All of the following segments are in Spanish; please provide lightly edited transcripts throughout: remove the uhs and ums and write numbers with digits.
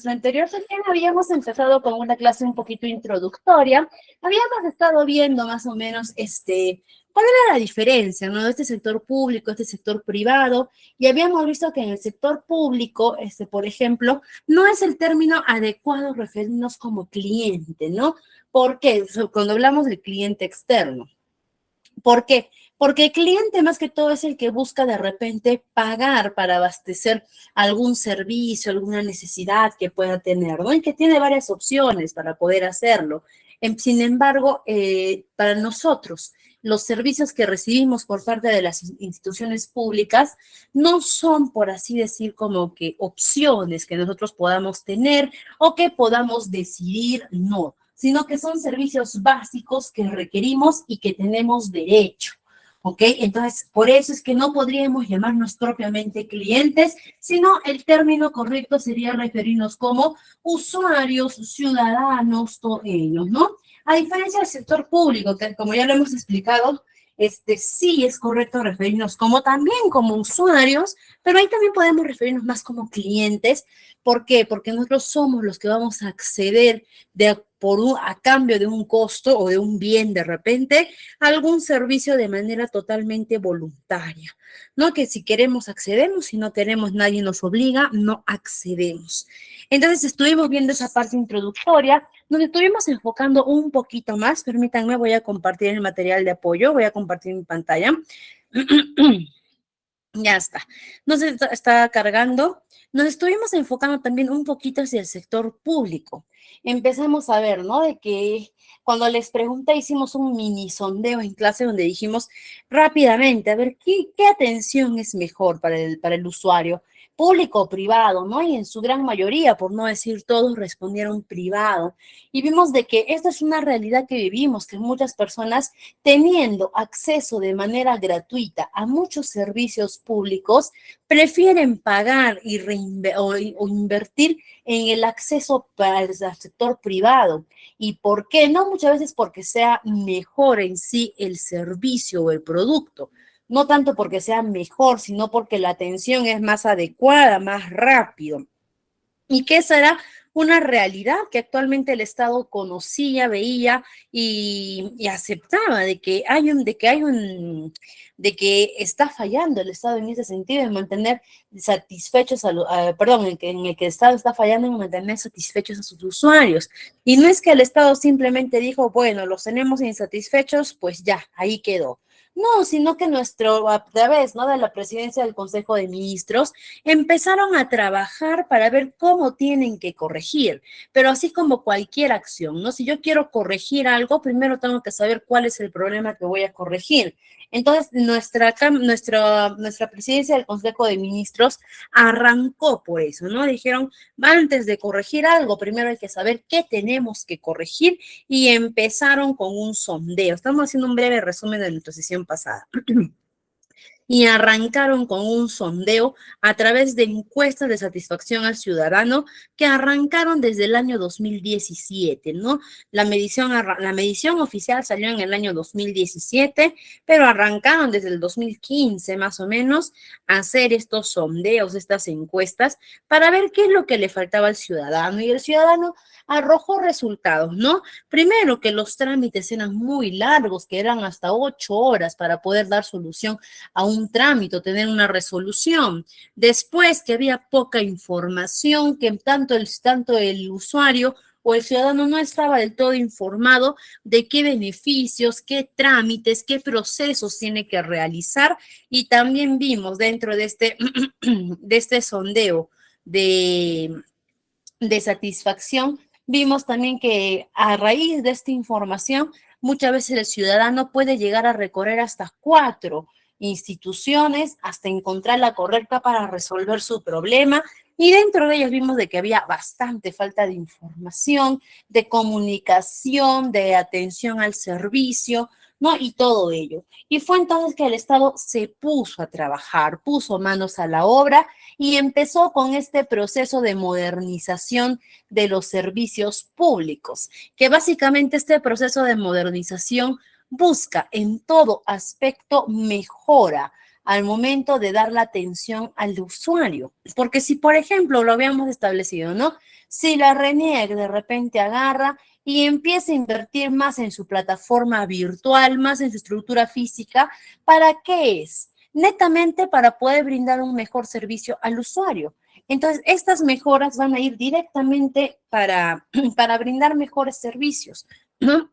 La anterior sesión habíamos empezado con una clase un poquito introductoria. Habíamos estado viendo más o menos cuál era la diferencia, ¿no? De este sector público, este sector privado, y habíamos visto que en el sector público, por ejemplo, no es el término adecuado referirnos como cliente, ¿no? Porque cuando hablamos del cliente externo. ¿Por qué? Porque el cliente más que todo es el que busca de repente pagar para abastecer algún servicio, alguna necesidad que pueda tener, ¿no? Y que tiene varias opciones para poder hacerlo. Sin embargo, para nosotros, los servicios que recibimos por parte de las instituciones públicas no son, por así decir, como que opciones que nosotros podamos tener o que podamos decidir, no, sino que son servicios básicos que requerimos y que tenemos derecho. ¿Ok? Entonces, por eso es que no podríamos llamarnos propiamente clientes, sino el término correcto sería referirnos como usuarios, ciudadanos, todos ellos, ¿no? A diferencia del sector público, que como ya lo hemos explicado, sí es correcto referirnos como también como usuarios, pero ahí también podemos referirnos más como clientes. ¿Por qué? Porque nosotros somos los que vamos a acceder a cambio de un costo o de un bien de repente, algún servicio de manera totalmente voluntaria. No que si queremos accedemos, si no queremos nadie nos obliga, no accedemos. Entonces estuvimos viendo esa parte introductoria, nos estuvimos enfocando un poquito más. Permítanme, voy a compartir el material de apoyo, voy a compartir mi pantalla. Ya está. Nos está cargando. Nos estuvimos enfocando también un poquito hacia el sector público. Empezamos a ver, ¿no? De que cuando les pregunté, hicimos un mini sondeo en clase donde dijimos rápidamente, a ver, ¿qué atención es mejor para el usuario? Público o privado, ¿no? Y en su gran mayoría, por no decir todos, respondieron privado. Y vimos de que esta es una realidad que vivimos, que muchas personas teniendo acceso de manera gratuita a muchos servicios públicos, prefieren pagar o invertir en el acceso para el sector privado. ¿Y por qué? No muchas veces porque sea mejor en sí el servicio o el producto, no tanto porque sea mejor, sino porque la atención es más adecuada, más rápido. Y que esa era una realidad que actualmente el Estado conocía, veía y aceptaba de que está fallando el Estado en ese sentido, en mantener satisfechos en el que el Estado está fallando en mantener satisfechos a sus usuarios. Y no es que el Estado simplemente dijo, bueno, los tenemos insatisfechos, pues ya, ahí quedó. No, sino que a través, ¿no?, de la presidencia del Consejo de Ministros, empezaron a trabajar para ver cómo tienen que corregir, pero así como cualquier acción, ¿no? Si yo quiero corregir algo, primero tengo que saber cuál es el problema que voy a corregir. Entonces, nuestra presidencia del Consejo de Ministros arrancó por eso, ¿no? Dijeron, antes de corregir algo, primero hay que saber qué tenemos que corregir y empezaron con un sondeo. Estamos haciendo un breve resumen de nuestra sesión pasada. Y arrancaron con un sondeo a través de encuestas de satisfacción al ciudadano que arrancaron desde el año 2017, ¿no? La medición oficial salió en el año 2017, pero arrancaron desde el 2015 más o menos a hacer estos sondeos, estas encuestas, para ver qué es lo que le faltaba al ciudadano. Y el ciudadano arrojó resultados, ¿no? Primero, que los trámites eran muy largos, que eran hasta 8 horas para poder dar solución a un trámite, tener una resolución. Después, que había poca información, que tanto el usuario o el ciudadano no estaba del todo informado de qué beneficios, qué trámites, qué procesos tiene que realizar. Y también vimos dentro de este sondeo de satisfacción, vimos también que a raíz de esta información, muchas veces el ciudadano puede llegar a recorrer hasta 4 instituciones hasta encontrar la correcta para resolver su problema. Y dentro de ellas vimos de que había bastante falta de información, de comunicación, de atención al servicio, ¿no? Y todo ello. Y fue entonces que el Estado se puso a trabajar, puso manos a la obra y empezó con este proceso de modernización de los servicios públicos, que básicamente este proceso de modernización busca en todo aspecto mejora al momento de dar la atención al usuario. Porque si, por ejemplo, lo habíamos establecido, ¿no? Si la RENIEC de repente agarra y empieza a invertir más en su plataforma virtual, más en su estructura física, ¿para qué es? Netamente para poder brindar un mejor servicio al usuario. Entonces, estas mejoras van a ir directamente para brindar mejores servicios, ¿no?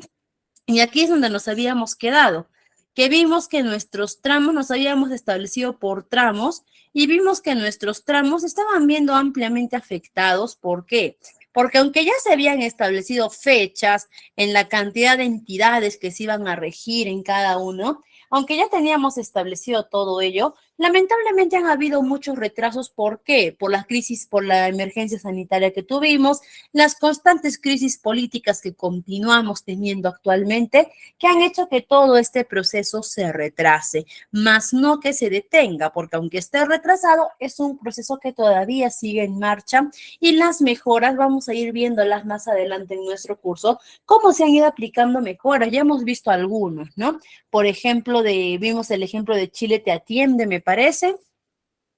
Y aquí es donde nos habíamos quedado, que vimos que nuestros tramos nos habíamos establecido por tramos y vimos que nuestros tramos estaban viendo ampliamente afectados. ¿Por qué? Porque aunque ya se habían establecido fechas en la cantidad de entidades que se iban a regir en cada uno, aunque ya teníamos establecido todo ello, lamentablemente han habido muchos retrasos. ¿Por qué? Por la crisis, por la emergencia sanitaria que tuvimos, las constantes crisis políticas que continuamos teniendo actualmente, que han hecho que todo este proceso se retrase, más no que se detenga, porque aunque esté retrasado, es un proceso que todavía sigue en marcha y las mejoras vamos a ir viéndolas más adelante en nuestro curso, cómo se han ido aplicando mejoras. Ya hemos visto algunos, ¿no? Por ejemplo, vimos el ejemplo de Chile Te Atiende, me parece,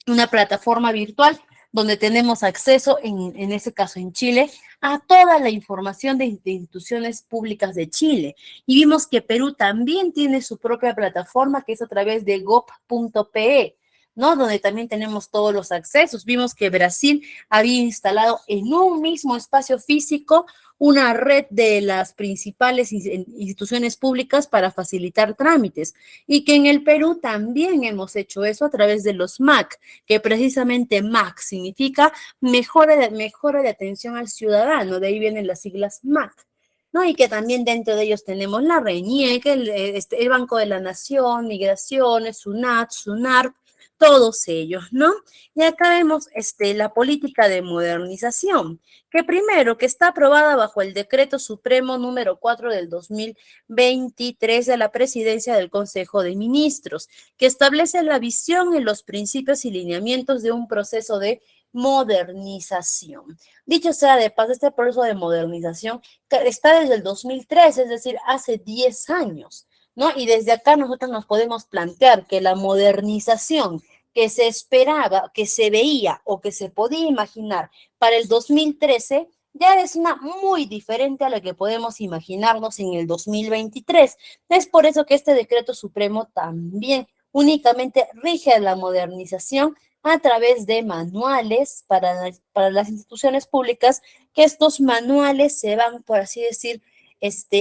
una plataforma virtual donde tenemos acceso, en ese caso en Chile, a toda la información de instituciones públicas de Chile. Y vimos que Perú también tiene su propia plataforma, que es a través de gov.pe, ¿no? Donde también tenemos todos los accesos. Vimos que Brasil había instalado en un mismo espacio físico una red de las principales instituciones públicas para facilitar trámites, y que en el Perú también hemos hecho eso a través de los MAC, que precisamente MAC significa mejora de atención al ciudadano, de ahí vienen las siglas MAC, ¿no? Y que también dentro de ellos tenemos la RENIEC, el Banco de la Nación, Migraciones, SUNAT, SUNARP, todos ellos, ¿no? Y acá vemos la política de modernización, que primero, que está aprobada bajo el Decreto Supremo número 4 del 2023 de la Presidencia del Consejo de Ministros, que establece la visión y los principios y lineamientos de un proceso de modernización. Dicho sea de paso, este proceso de modernización está desde el 2003, es decir, hace 10 años, ¿no? Y desde acá nosotros nos podemos plantear que la modernización que se esperaba, que se veía o que se podía imaginar para el 2013 ya es una muy diferente a la que podemos imaginarnos en el 2023. Es por eso que este decreto supremo también únicamente rige la modernización a través de manuales para las instituciones públicas, que estos manuales se van, por así decir,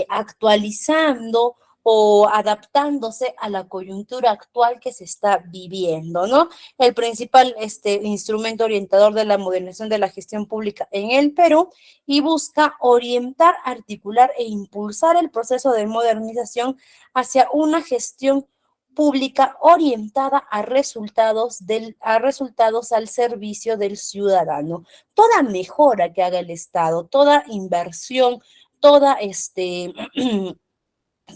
actualizando o adaptándose a la coyuntura actual que se está viviendo, ¿no? El principal instrumento orientador de la modernización de la gestión pública en el Perú, y busca orientar, articular e impulsar el proceso de modernización hacia una gestión pública orientada a resultados al servicio del ciudadano. Toda mejora que haga el Estado, toda inversión, toda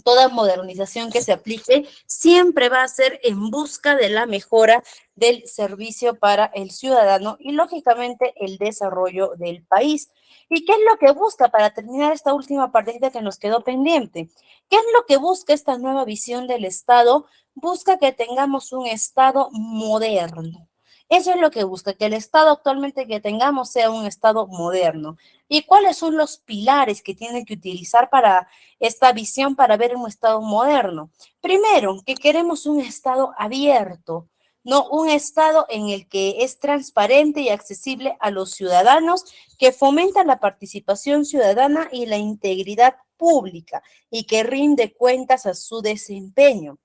toda modernización que se aplique siempre va a ser en busca de la mejora del servicio para el ciudadano y, lógicamente, el desarrollo del país. ¿Y qué es lo que busca, para terminar esta última partecita que nos quedó pendiente? ¿Qué es lo que busca esta nueva visión del Estado? Busca que tengamos un Estado moderno. Eso es lo que busca, que el Estado actualmente que tengamos sea un Estado moderno. ¿Y cuáles son los pilares que tiene que utilizar para esta visión, para ver un Estado moderno? Primero, que queremos un Estado abierto, no un Estado en el que es transparente y accesible a los ciudadanos, que fomenta la participación ciudadana y la integridad pública y que rinde cuentas a su desempeño.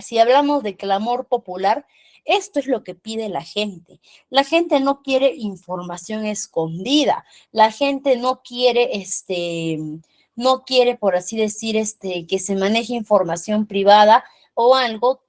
Si hablamos de clamor popular, esto es lo que pide la gente. La gente no quiere información escondida. La gente no quiere, por así decir, que se maneje información privada o algo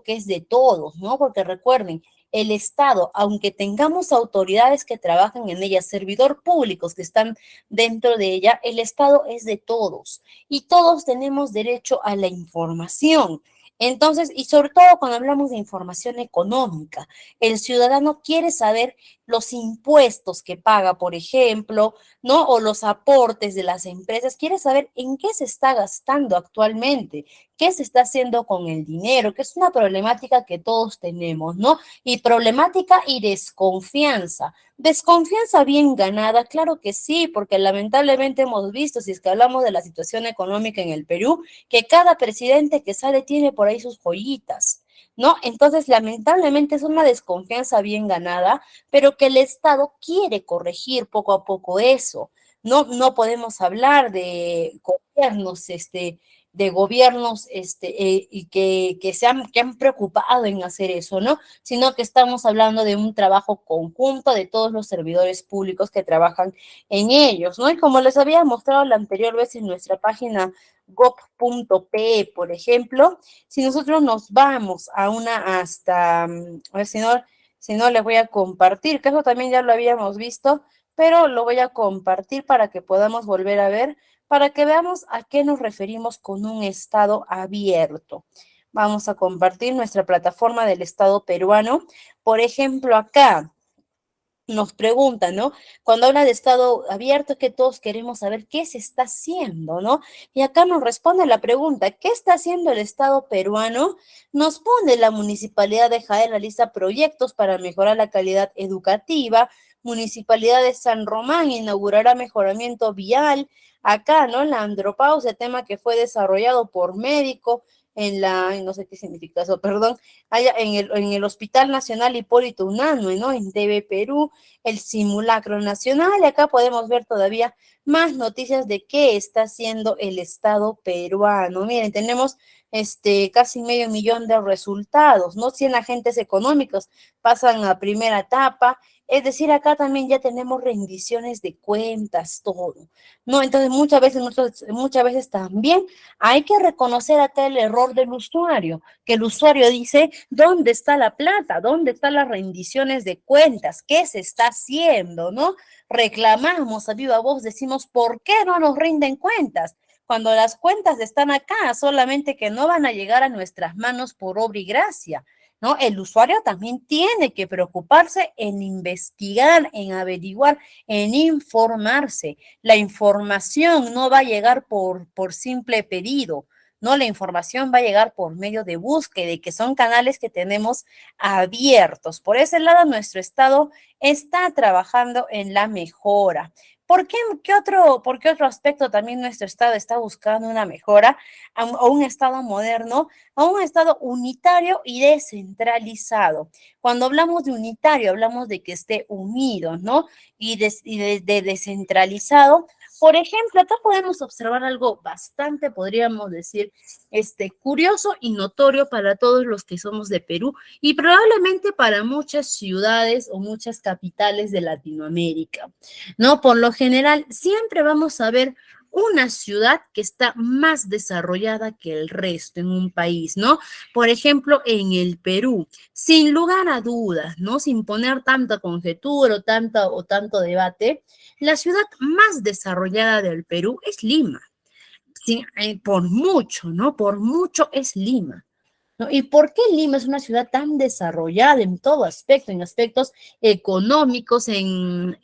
que es de todos, ¿no? Porque recuerden, el Estado, aunque tengamos autoridades que trabajan en ella, servidores públicos que están dentro de ella, el Estado es de todos y todos tenemos derecho a la información. Entonces, y sobre todo cuando hablamos de información económica, el ciudadano quiere saber los impuestos que paga, por ejemplo, ¿no? O los aportes de las empresas, quiere saber en qué se está gastando actualmente, qué se está haciendo con el dinero, que es una problemática que todos tenemos, ¿no? Y problemática y desconfianza. Desconfianza bien ganada, claro que sí, porque lamentablemente hemos visto, si es que hablamos de la situación económica en el Perú, que cada presidente que sale tiene por ahí sus joyitas, ¿no? Entonces, lamentablemente es una desconfianza bien ganada, pero que el Estado quiere corregir poco a poco eso. No podemos hablar de gobiernos y que han preocupado en hacer eso, ¿no? Sino que estamos hablando de un trabajo conjunto de todos los servidores públicos que trabajan en ellos, ¿no? Y como les había mostrado la anterior vez en nuestra página gov.pe, por ejemplo, si nosotros nos vamos a a ver si no les voy a compartir, que eso también ya lo habíamos visto, pero lo voy a compartir para que podamos volver a ver, para que veamos a qué nos referimos con un estado abierto. Vamos a compartir nuestra plataforma del Estado peruano. Por ejemplo, acá nos preguntan, ¿no? Cuando habla de estado abierto es que todos queremos saber qué se está haciendo, ¿no? Y acá nos responde la pregunta, ¿qué está haciendo el Estado peruano? Nos pone la Municipalidad de Jaén la lista proyectos para mejorar la calidad educativa. Municipalidad de San Román inaugurará mejoramiento vial. Acá, ¿no? La andropausia, tema que fue desarrollado por médico no sé qué significa eso, perdón, allá en el Hospital Nacional Hipólito Unanue, ¿no? En TV Perú, el simulacro nacional, y acá podemos ver todavía más noticias de qué está haciendo el Estado peruano. Miren, tenemos casi 500,000 de resultados, ¿no? 100 agentes económicos pasan a primera etapa, es decir, acá también ya tenemos rendiciones de cuentas, todo, ¿no? Entonces, muchas veces también hay que reconocer acá el error del usuario, que el usuario dice, ¿dónde está la plata? ¿Dónde están las rendiciones de cuentas? ¿Qué se está haciendo? ¿No? Reclamamos a viva voz, decimos, ¿por qué no nos rinden cuentas? Cuando las cuentas están acá, solamente que no van a llegar a nuestras manos por obra y gracia, ¿no? El usuario también tiene que preocuparse en investigar, en averiguar, en informarse. La información no va a llegar por simple pedido, ¿no? La información va a llegar por medio de búsqueda y que son canales que tenemos abiertos. Por ese lado, nuestro Estado está trabajando en la mejora. ¿Por qué otro aspecto también nuestro Estado está buscando una mejora a un Estado moderno, a un Estado unitario y descentralizado? Cuando hablamos de unitario, hablamos de que esté unido, ¿no? De descentralizado. Por ejemplo, acá podemos observar algo bastante, podríamos decir, curioso y notorio para todos los que somos de Perú y probablemente para muchas ciudades o muchas capitales de Latinoamérica, ¿no? Por lo general, siempre vamos a ver una ciudad que está más desarrollada que el resto en un país, ¿no? Por ejemplo, en el Perú, sin lugar a dudas, ¿no? Sin poner tanta conjetura o tanto debate, la ciudad más desarrollada del Perú es Lima. Sí, por mucho, ¿no? Por mucho es Lima. ¿No? ¿Y por qué Lima es una ciudad tan desarrollada en todo aspecto, en aspectos económicos, en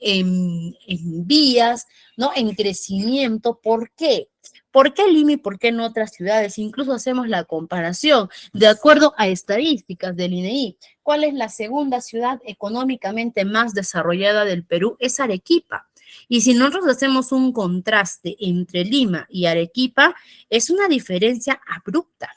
vías, ¿no? En crecimiento? ¿Por qué? ¿Por qué Lima y por qué en otras ciudades? Incluso hacemos la comparación de acuerdo a estadísticas del INEI. ¿Cuál es la segunda ciudad económicamente más desarrollada del Perú? Es Arequipa. Y si nosotros hacemos un contraste entre Lima y Arequipa, es una diferencia abrupta,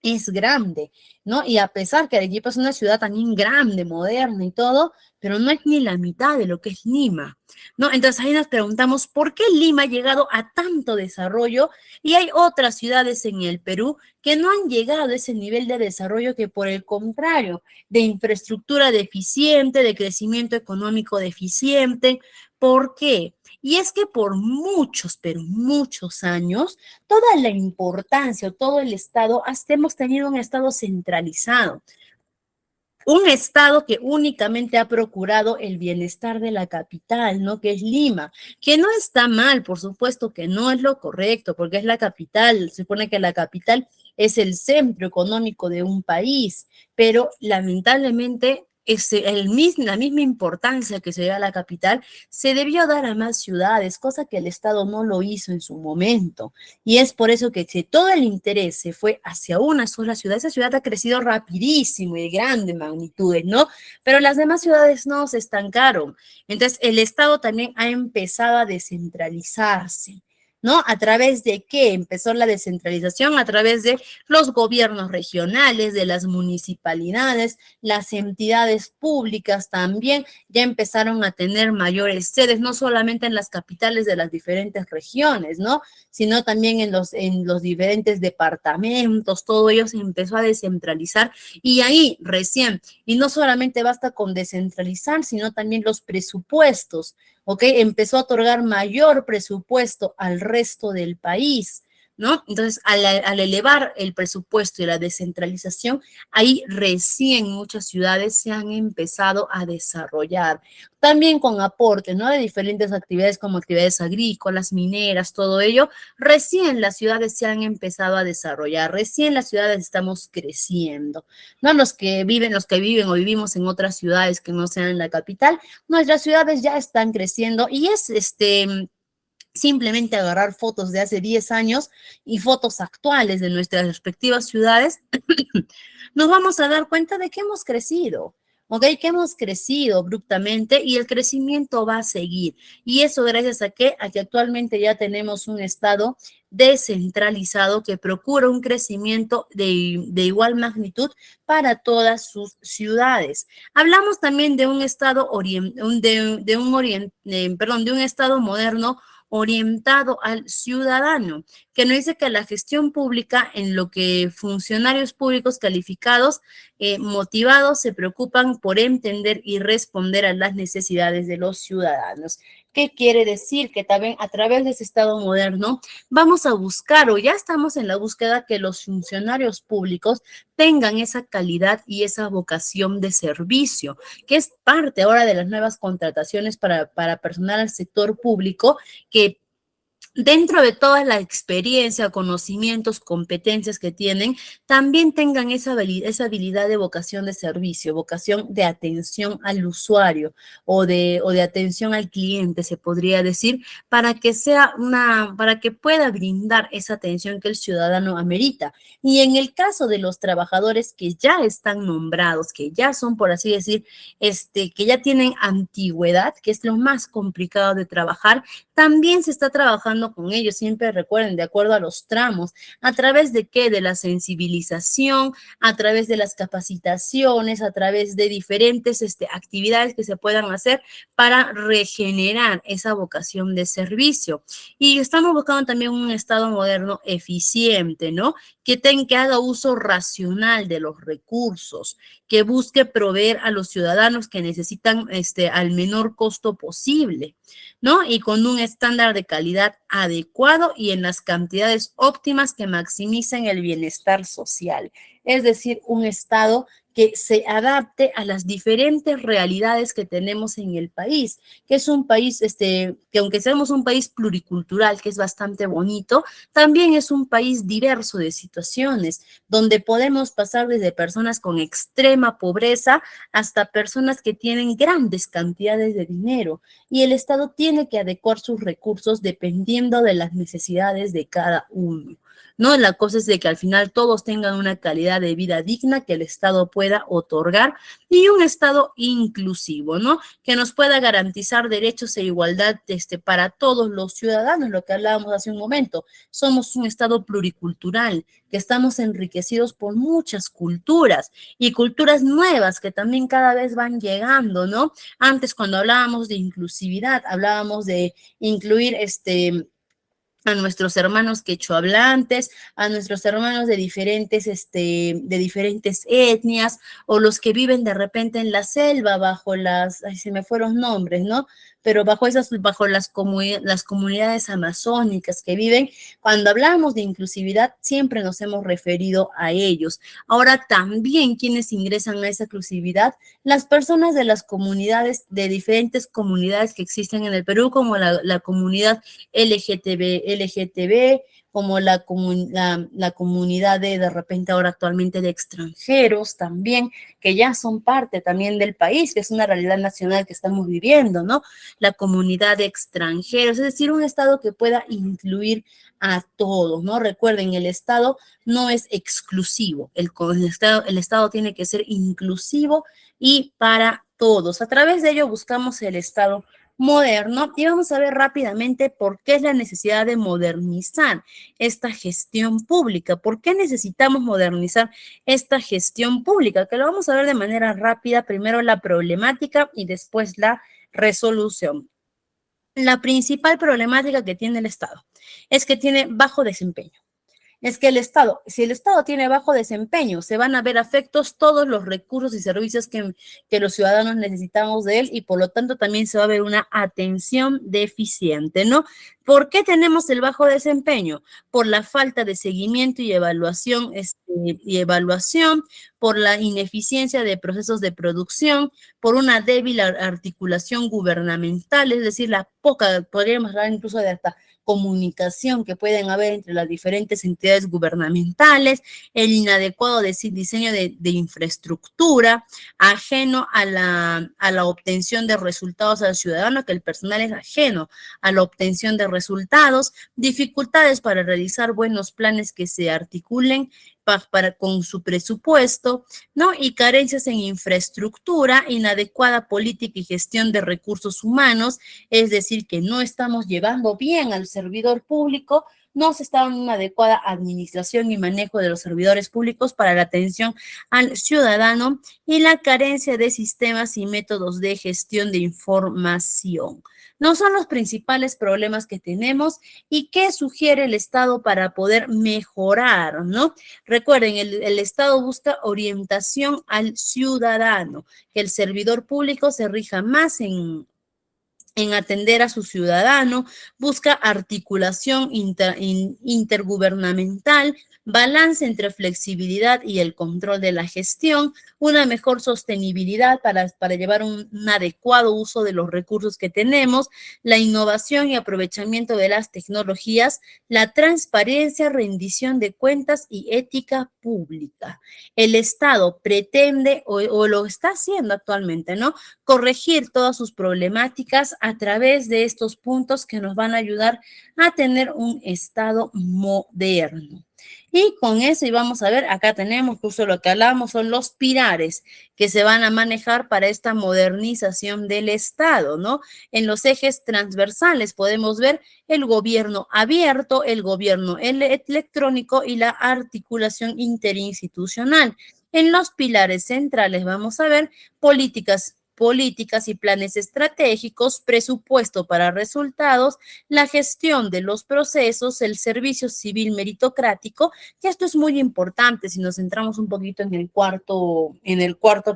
es grande, ¿no? Y a pesar que Arequipa es una ciudad también grande, moderna y todo, pero no es ni la mitad de lo que es Lima, ¿no? Entonces ahí nos preguntamos, ¿por qué Lima ha llegado a tanto desarrollo y hay otras ciudades en el Perú que no han llegado a ese nivel de desarrollo, que por el contrario, de infraestructura deficiente, de crecimiento económico deficiente? ¿Por qué? Y es que por muchos, pero muchos años, toda la importancia o todo el Estado, hasta hemos tenido un Estado centralizado, un Estado que únicamente ha procurado el bienestar de la capital, ¿no? Que es Lima, que no está mal, por supuesto que no es lo correcto, porque es la capital, se supone que la capital es el centro económico de un país, pero lamentablemente la misma importancia que se da a la capital, se debió dar a más ciudades, cosa que el Estado no lo hizo en su momento. Y es por eso que si todo el interés se fue hacia una sola ciudad, esa ciudad ha crecido rapidísimo y de grandes magnitudes, ¿no? Pero las demás ciudades no se estancaron. Entonces, el Estado también ha empezado a descentralizarse. ¿No? ¿A través de qué empezó la descentralización? A través de los gobiernos regionales, de las municipalidades, las entidades públicas también ya empezaron a tener mayores sedes, no solamente en las capitales de las diferentes regiones, ¿no? Sino también en los diferentes departamentos, todo ello se empezó a descentralizar y ahí recién, y no solamente basta con descentralizar, sino también los presupuestos, ¿ok? Empezó a otorgar mayor presupuesto al resto del país, ¿no? Entonces, al elevar el presupuesto y la descentralización, ahí recién muchas ciudades se han empezado a desarrollar, también con aportes, ¿no? De diferentes actividades como actividades agrícolas, mineras, todo ello, recién las ciudades se han empezado a desarrollar, recién las ciudades estamos creciendo, ¿no? Los que viven o vivimos en otras ciudades que no sean la capital, nuestras ciudades ya están creciendo y es simplemente agarrar fotos de hace 10 años y fotos actuales de nuestras respectivas ciudades, nos vamos a dar cuenta de que hemos crecido. ¿Ok? Que hemos crecido abruptamente y el crecimiento va a seguir. Y eso gracias a qué? A que actualmente ya tenemos un Estado descentralizado que procura un crecimiento de igual magnitud para todas sus ciudades. Hablamos también de un Estado, de un Estado moderno orientado al ciudadano, que nos dice que la gestión pública en lo que funcionarios públicos calificados, motivados, se preocupan por entender y responder a las necesidades de los ciudadanos. ¿Qué quiere decir? Que también a través de ese Estado moderno vamos a buscar o ya estamos en la búsqueda que los funcionarios públicos tengan esa calidad y esa vocación de servicio, que es parte ahora de las nuevas contrataciones para personal al sector público, que dentro de toda la experiencia, conocimientos, competencias que tienen, también tengan esa habilidad de vocación de servicio, vocación de atención al usuario o de atención al cliente, se podría decir, para que pueda brindar esa atención que el ciudadano amerita. Y en el caso de los trabajadores que ya están nombrados, que ya son, por así decir, que ya tienen antigüedad, que es lo más complicado de trabajar, también se está trabajando con ellos, siempre recuerden, de acuerdo a los tramos, ¿a través de qué? De la sensibilización, a través de las capacitaciones, a través de diferentes actividades que se puedan hacer para regenerar esa vocación de servicio. Y estamos buscando también un Estado moderno eficiente, ¿no? Que haga uso racional de los recursos, que busque proveer a los ciudadanos que necesitan al menor costo posible, ¿no? Y con un estándar de calidad adecuado y en las cantidades óptimas que maximicen el bienestar social. Es decir, un Estado que se adapte a las diferentes realidades que tenemos en el país, que es un país, que aunque seamos un país pluricultural, que es bastante bonito, también es un país diverso de situaciones, donde podemos pasar desde personas con extrema pobreza hasta personas que tienen grandes cantidades de dinero, y el Estado tiene que adecuar sus recursos dependiendo de las necesidades de cada uno. ¿No? La cosa es de que al final todos tengan una calidad de vida digna que el Estado pueda otorgar y un Estado inclusivo, ¿no? Que nos pueda garantizar derechos e igualdad para todos los ciudadanos, lo que hablábamos hace un momento. Somos un Estado pluricultural, que estamos enriquecidos por muchas culturas y culturas nuevas que también cada vez van llegando, ¿no? Antes, cuando hablábamos de inclusividad, hablábamos de incluir a nuestros hermanos quechohablantes, a nuestros hermanos de diferentes etnias, o los que viven de repente en la selva bajo ay, se me fueron nombres, ¿no? Pero bajo las comunidades amazónicas que viven, cuando hablamos de inclusividad, siempre nos hemos referido a ellos. Ahora también, quienes ingresan a esa inclusividad, las personas de las comunidades, de diferentes comunidades que existen en el Perú, como la comunidad LGTB, como la comunidad de repente ahora actualmente de extranjeros también, que ya son parte también del país, que es una realidad nacional que estamos viviendo, ¿no? La comunidad de extranjeros, es decir, un Estado que pueda incluir a todos, ¿no? Recuerden, el Estado no es exclusivo, el Estado tiene que ser inclusivo y para todos. A través de ello buscamos el Estado moderno y vamos a ver rápidamente por qué es la necesidad de modernizar esta gestión pública, por qué necesitamos modernizar esta gestión pública, que lo vamos a ver de manera rápida, primero la problemática y después la resolución. La principal problemática que tiene el Estado es que tiene bajo desempeño. Es que el Estado, si el Estado tiene bajo desempeño, se van a ver afectos todos los recursos y servicios que los ciudadanos necesitamos de él y por lo tanto también se va a ver una atención deficiente, ¿no? ¿Por qué tenemos el bajo desempeño? Por la falta de seguimiento y evaluación, por la ineficiencia de procesos de producción, por una débil articulación gubernamental, es decir, la poca, podríamos hablar incluso de hasta comunicación que pueden haber entre las diferentes entidades gubernamentales, el inadecuado diseño de infraestructura, ajeno a la obtención de resultados al ciudadano, que el personal es ajeno a la obtención de resultados, dificultades para realizar buenos planes que se articulen con su presupuesto, ¿no? Y carencias en infraestructura, inadecuada política y gestión de recursos humanos, es decir, que no estamos llevando bien al servidor público, no se está dando una adecuada administración y manejo de los servidores públicos para la atención al ciudadano y la carencia de sistemas y métodos de gestión de información. No son los principales problemas que tenemos y qué sugiere el Estado para poder mejorar, ¿no? Recuerden, el Estado busca orientación al ciudadano, que el servidor público se rija más en atender a su ciudadano, busca articulación intergubernamental, balance entre flexibilidad y el control de la gestión, una mejor sostenibilidad para llevar un adecuado uso de los recursos que tenemos, la innovación y aprovechamiento de las tecnologías, la transparencia, rendición de cuentas y ética pública. El Estado pretende o lo está haciendo actualmente, ¿no? Corregir todas sus problemáticas a través de estos puntos que nos van a ayudar a tener un Estado moderno. Y con eso, y vamos a ver, acá tenemos justo lo que hablamos, son los pilares que se van a manejar para esta modernización del Estado, ¿no? En los ejes transversales podemos ver el gobierno abierto, el gobierno electrónico y la articulación interinstitucional. En los pilares centrales vamos a ver políticas y planes estratégicos, presupuesto para resultados, la gestión de los procesos, el servicio civil meritocrático, que esto es muy importante si nos centramos un poquito en el cuarto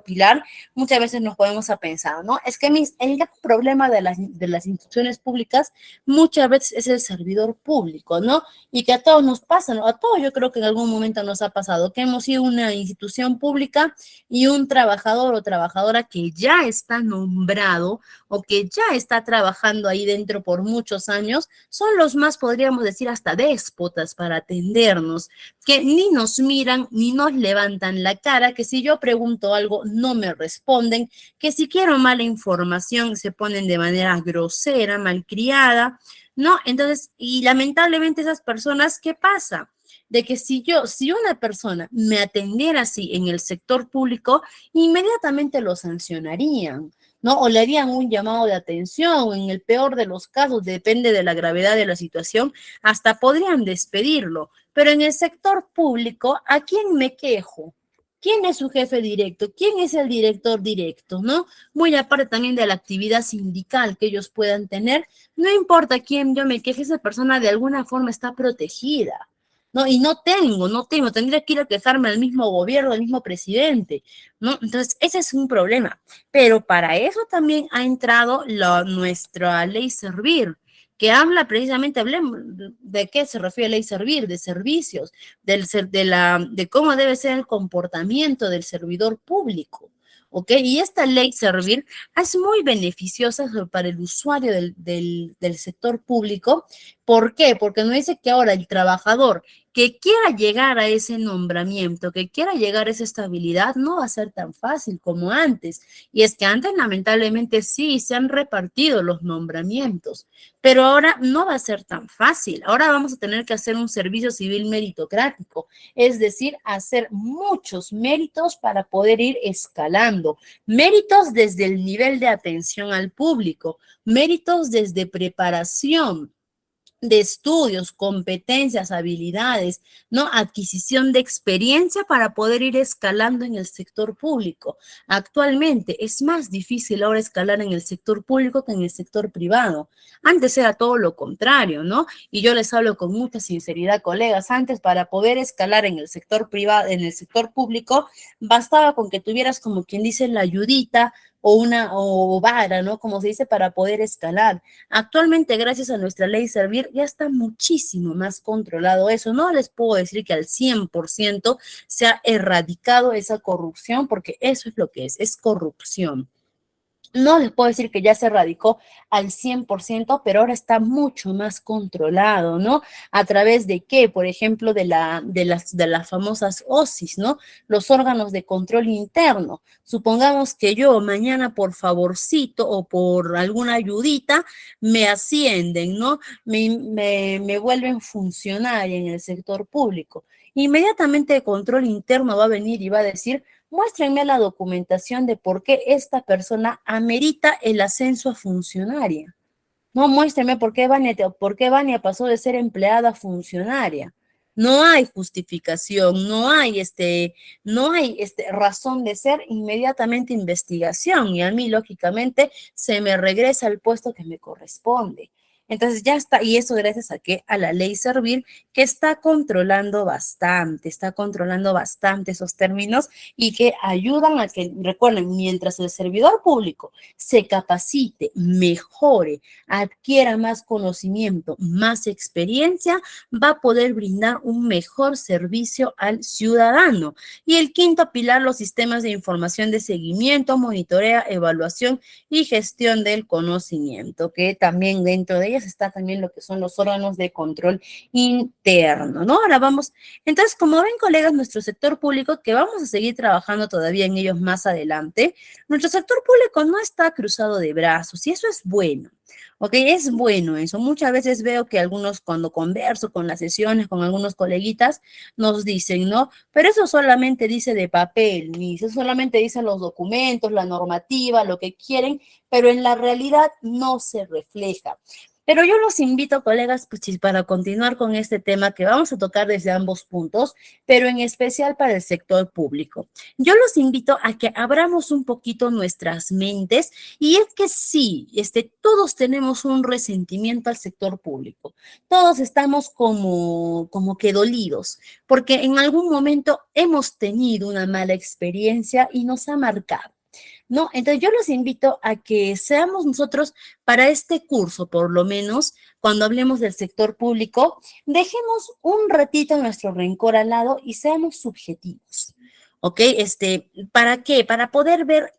pilar, muchas veces nos podemos a pensar, ¿no? Es que el gran problema de las instituciones públicas muchas veces es el servidor público, ¿no? Y que a todos nos pasa, ¿no? A todos yo creo que en algún momento nos ha pasado, que hemos sido una institución pública y un trabajador o trabajadora que ya está nombrado o que ya está trabajando ahí dentro por muchos años, son los más, podríamos decir, hasta déspotas para atendernos, que ni nos miran ni nos levantan la cara, que si yo pregunto algo no me responden, que si quiero mala información se ponen de manera grosera, malcriada, ¿no? Entonces, y lamentablemente esas personas, ¿qué pasa? De que si una persona me atendiera así en el sector público, inmediatamente lo sancionarían, ¿no? O le harían un llamado de atención, o en el peor de los casos, depende de la gravedad de la situación, hasta podrían despedirlo. Pero en el sector público, ¿a quién me quejo? ¿Quién es su jefe directo? ¿Quién es el director directo? ¿No? Muy aparte también de la actividad sindical que ellos puedan tener, no importa quién yo me queje, esa persona de alguna forma está protegida. ¿No? Y tendría que ir a quejarme al mismo gobierno, al mismo presidente, ¿no? Entonces, ese es un problema. Pero para eso también ha entrado nuestra ley Servir, que habla precisamente, hablemos de qué se refiere ley Servir, de servicios, de cómo debe ser el comportamiento del servidor público. ¿ok? Y esta ley Servir es muy beneficiosa para el usuario del sector público. ¿Por qué? Porque nos dice que ahora el trabajador que quiera llegar a ese nombramiento, que quiera llegar a esa estabilidad, no va a ser tan fácil como antes. Y es que antes, lamentablemente, sí, se han repartido los nombramientos, pero ahora no va a ser tan fácil. Ahora vamos a tener que hacer un servicio civil meritocrático, es decir, hacer muchos méritos para poder ir escalando. Méritos desde el nivel de atención al público, méritos desde preparación de estudios, competencias, habilidades, ¿no? Adquisición de experiencia para poder ir escalando en el sector público. Actualmente es más difícil ahora escalar en el sector público que en el sector privado. Antes era todo lo contrario, ¿no? Y yo les hablo con mucha sinceridad, colegas, antes para poder escalar en el sector privado, en el sector público, bastaba con que tuvieras, como quien dice, la ayudita o vara, ¿no? Como se dice, para poder escalar. Actualmente, gracias a nuestra ley Servir, ya está muchísimo más controlado eso. No les puedo decir que al 100% se ha erradicado esa corrupción, porque eso es lo que es corrupción. No les puedo decir que ya se erradicó al 100%, pero ahora está mucho más controlado, ¿no? ¿A través de qué? Por ejemplo, de las famosas OSIs, ¿no? Los órganos de control interno. Supongamos que yo mañana por favorcito o por alguna ayudita me ascienden, ¿no? Me vuelven funcionaria en el sector público. Inmediatamente el control interno va a venir y va a decir, muéstrenme la documentación de por qué esta persona amerita el ascenso a funcionaria. No, muéstrenme por qué Vania pasó de ser empleada a funcionaria. No hay justificación, no hay razón de ser, inmediatamente investigación y a mí, lógicamente, se me regresa al puesto que me corresponde. Entonces ya está, y eso gracias a que a la ley Servir, que está controlando bastante esos términos y que ayudan a que, recuerden, mientras el servidor público se capacite, mejore, adquiera más conocimiento, más experiencia, va a poder brindar un mejor servicio al ciudadano. Y el quinto pilar, los sistemas de información de seguimiento, monitoreo, evaluación y gestión del conocimiento, que también dentro de ellas está también lo que son los órganos de control interno, ¿no? Ahora vamos, entonces, como ven, colegas, nuestro sector público, que vamos a seguir trabajando todavía en ellos más adelante, nuestro sector público no está cruzado de brazos y eso es bueno. Ok, es bueno eso. Muchas veces veo que algunos cuando converso con las sesiones, con algunos coleguitas, nos dicen, ¿no? Pero eso solamente dice de papel, ni eso solamente dicen los documentos, la normativa, lo que quieren, pero en la realidad no se refleja. Pero yo los invito, colegas, pues, para continuar con este tema que vamos a tocar desde ambos puntos, pero en especial para el sector público. Yo los invito a que abramos un poquito nuestras mentes y es que sí, todos tenemos un resentimiento al sector público. Todos estamos como que dolidos, porque en algún momento hemos tenido una mala experiencia y nos ha marcado. ¿No? Entonces yo los invito a que seamos nosotros para este curso, por lo menos, cuando hablemos del sector público, dejemos un ratito nuestro rencor al lado y seamos subjetivos. ¿Ok? ¿Para qué? Para poder ver,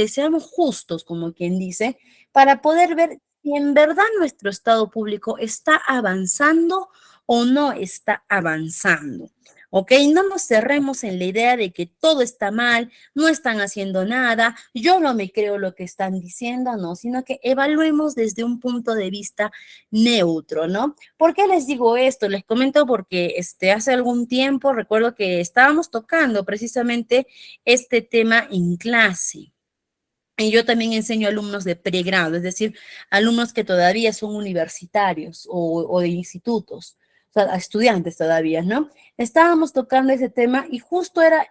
seamos justos, como quien dice, para poder ver si en verdad nuestro Estado público está avanzando o no está avanzando. ¿Ok? No nos cerremos en la idea de que todo está mal, no están haciendo nada, yo no me creo lo que están diciendo, no, sino que evaluemos desde un punto de vista neutro, ¿no? ¿Por qué les digo esto? Les comento porque hace algún tiempo recuerdo que estábamos tocando precisamente este tema en clase. Y yo también enseño alumnos de pregrado, es decir, alumnos que todavía son universitarios o de institutos, o sea, estudiantes todavía, ¿no? Estábamos tocando ese tema y justo era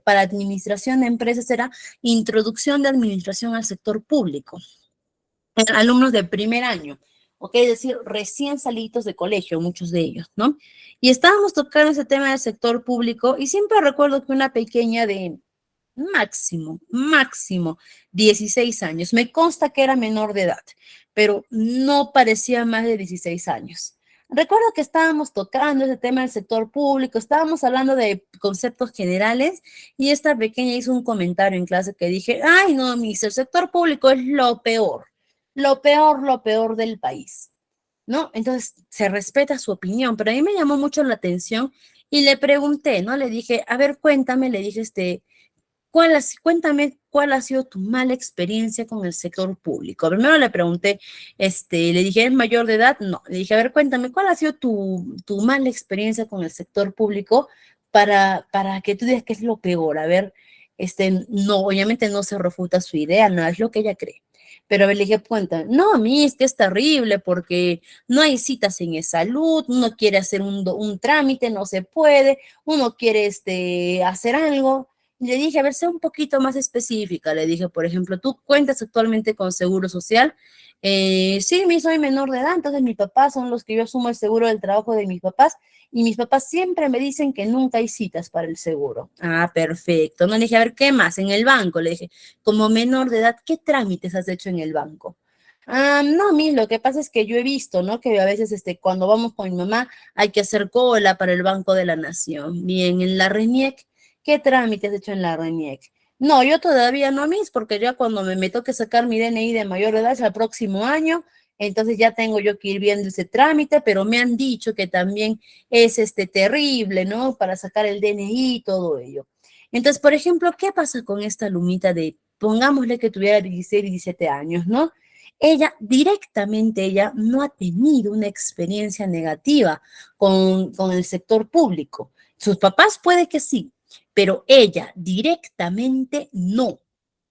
para administración de empresas, era introducción de administración al sector público. Alumnos de primer año, ¿ok? Es decir, recién salidos de colegio, muchos de ellos, ¿no? Y estábamos tocando ese tema del sector público y siempre recuerdo que una pequeña de máximo 16 años. Me consta que era menor de edad, pero no parecía más de 16 años. Recuerdo que estábamos tocando ese tema del sector público, estábamos hablando de conceptos generales y esta pequeña hizo un comentario en clase que dije, ay no, mis, el sector público es lo peor del país, ¿no? Entonces se respeta su opinión, pero a mí me llamó mucho la atención y le pregunté, ¿no? Le dije, a ver, cuéntame, le dije, cuéntame cuál ha sido tu mala experiencia con el sector público. Primero le pregunté, le dije, ¿eres mayor de edad? No. Le dije, a ver, cuéntame, ¿cuál ha sido tu mala experiencia con el sector público para que tú digas que es lo peor? A ver, no, obviamente no se refuta su idea, no es lo que ella cree. Pero a ver, le dije, cuéntame, no, a mí es que es terrible porque no hay citas en salud, uno quiere hacer un trámite, no se puede, uno quiere hacer algo. Le dije, a ver, sea un poquito más específica. Le dije, por ejemplo, ¿tú cuentas actualmente con seguro social? Sí, soy menor de edad, entonces mis papás son los que yo asumo el seguro del trabajo de mis papás y mis papás siempre me dicen que nunca hay citas para el seguro. Ah, perfecto. No le dije, a ver, ¿qué más? En el banco, le dije, como menor de edad, ¿qué trámites has hecho en el banco? Ah, no, lo que pasa es que yo he visto, ¿no? Que a veces cuando vamos con mi mamá hay que hacer cola para el Banco de la Nación. Bien, en la RENIEC, ¿qué trámite has hecho en la RENIEC? No, yo todavía no, porque ya cuando me toque sacar mi DNI de mayor edad es el próximo año, entonces ya tengo yo que ir viendo ese trámite, pero me han dicho que también es terrible, ¿no? Para sacar el DNI y todo ello. Entonces, por ejemplo, ¿qué pasa con esta Lumita de, pongámosle que tuviera 16, 17 años, ¿no? Ella no ha tenido una experiencia negativa con el sector público. Sus papás puede que sí, pero ella directamente no.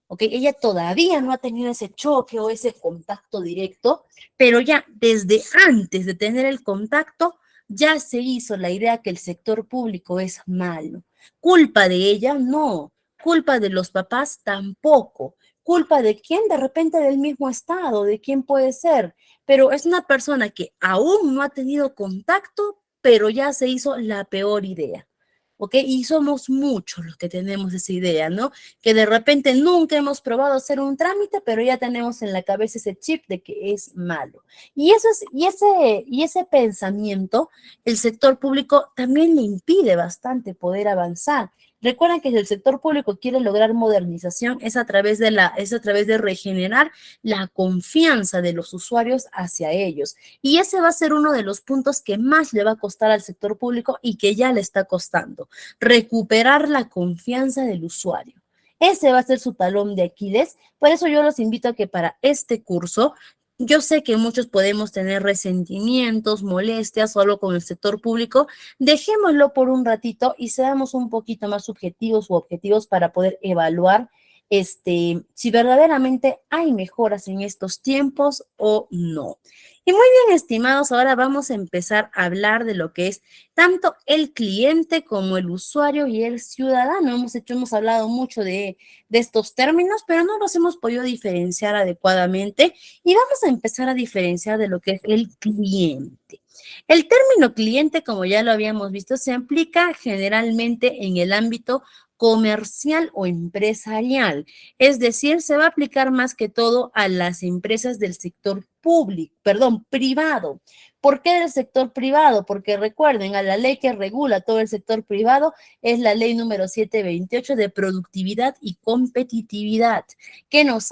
¿Ok? Ella todavía no ha tenido ese choque o ese contacto directo, pero ya desde antes de tener el contacto, ya se hizo la idea que el sector público es malo. ¿Culpa de ella? No. ¿Culpa de los papás? Tampoco. ¿Culpa de quién? De repente del mismo estado, de quién puede ser. Pero es una persona que aún no ha tenido contacto, pero ya se hizo la peor idea. ¿Ok? Y somos muchos los que tenemos esa idea, ¿no? Que de repente nunca hemos probado hacer un trámite, pero ya tenemos en la cabeza ese chip de que es malo. Y ese pensamiento, el sector público también le impide bastante poder avanzar. Recuerden que si el sector público quiere lograr modernización, es a través de regenerar la confianza de los usuarios hacia ellos. Y ese va a ser uno de los puntos que más le va a costar al sector público y que ya le está costando recuperar la confianza del usuario. Ese va a ser su talón de Aquiles. Por eso yo los invito a que para este curso, yo sé que muchos podemos tener resentimientos, molestias solo con el sector público. Dejémoslo por un ratito y seamos un poquito más subjetivos u objetivos para poder evaluar si verdaderamente hay mejoras en estos tiempos o no. Y muy bien, estimados, ahora vamos a empezar a hablar de lo que es tanto el cliente como el usuario y el ciudadano. Hemos hablado mucho de estos términos, pero no los hemos podido diferenciar adecuadamente y vamos a empezar a diferenciar de lo que es el cliente. El término cliente, como ya lo habíamos visto, se aplica generalmente en el ámbito comercial o empresarial, es decir, se va a aplicar más que todo a las empresas del sector público, perdón, privado. ¿Por qué del sector privado? Porque recuerden, a la ley que regula todo el sector privado es la ley número 728 de productividad y competitividad, las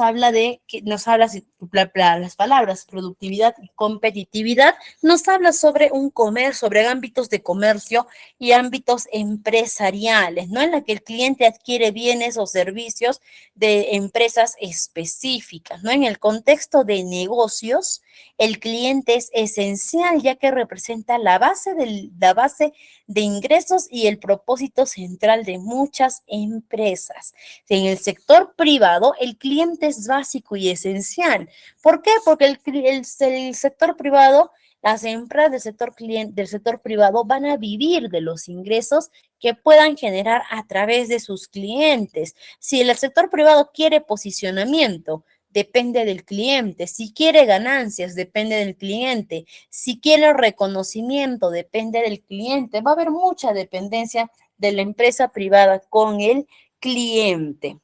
palabras productividad y competitividad, nos habla sobre sobre ámbitos de comercio y ámbitos empresariales, ¿no? En la que el cliente adquiere bienes o servicios de empresas específicas, ¿no? En el contexto de negocios, el cliente es esencial ya que representa la base de ingresos y el propósito central de muchas empresas. En el sector privado, el cliente es básico y esencial. ¿Por qué? Porque el sector privado, las empresas del sector privado van a vivir de los ingresos que puedan generar a través de sus clientes. Si el sector privado quiere posicionamiento, depende del cliente. Si quiere ganancias, depende del cliente. Si quiere reconocimiento, depende del cliente. Va a haber mucha dependencia de la empresa privada con el cliente,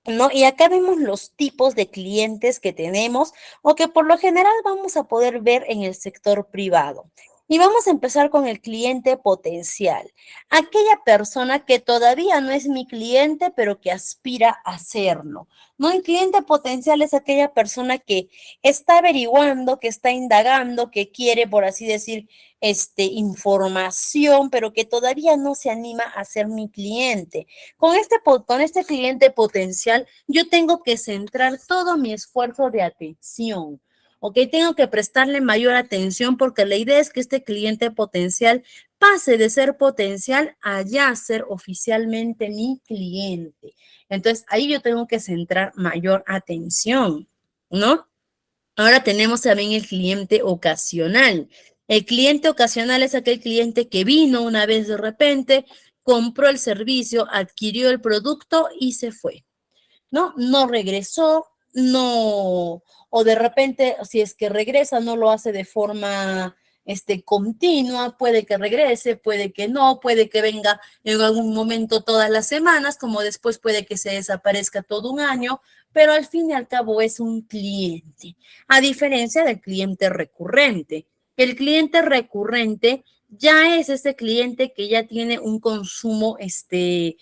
¿no? Y acá vemos los tipos de clientes que tenemos o que por lo general vamos a poder ver en el sector privado. Y vamos a empezar con el cliente potencial. Aquella persona que todavía no es mi cliente, pero que aspira a serlo. ¿No? El cliente potencial es aquella persona que está averiguando, que está indagando, que quiere, por así decir, información, pero que todavía no se anima a ser mi cliente. Con este cliente potencial, yo tengo que centrar todo mi esfuerzo de atención. ¿Ok? Tengo que prestarle mayor atención porque la idea es que este cliente potencial pase de ser potencial a ya ser oficialmente mi cliente. Entonces, ahí yo tengo que centrar mayor atención, ¿no? Ahora tenemos también el cliente ocasional. El cliente ocasional es aquel cliente que vino una vez de repente, compró el servicio, adquirió el producto y se fue. ¿No? No regresó, no, o de repente, si es que regresa, no lo hace de forma continua, puede que regrese, puede que no, puede que venga en algún momento todas las semanas, como después puede que se desaparezca todo un año, pero al fin y al cabo es un cliente, a diferencia del cliente recurrente. El cliente recurrente ya es ese cliente que ya tiene un consumo de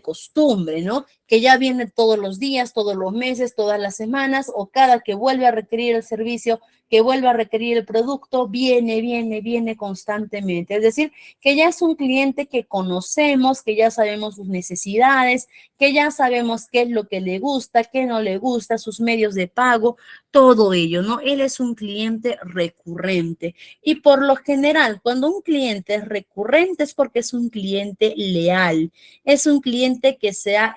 costumbre, ¿no? Que ya viene todos los días, todos los meses, todas las semanas, o cada que vuelve a requerir el servicio, que vuelve a requerir el producto, viene constantemente. Es decir, que ya es un cliente que conocemos, que ya sabemos sus necesidades, que ya sabemos qué es lo que le gusta, qué no le gusta, sus medios de pago, todo ello, ¿no? Él es un cliente recurrente. Y por lo general, cuando un cliente es recurrente es porque es un cliente leal, es un cliente que se ha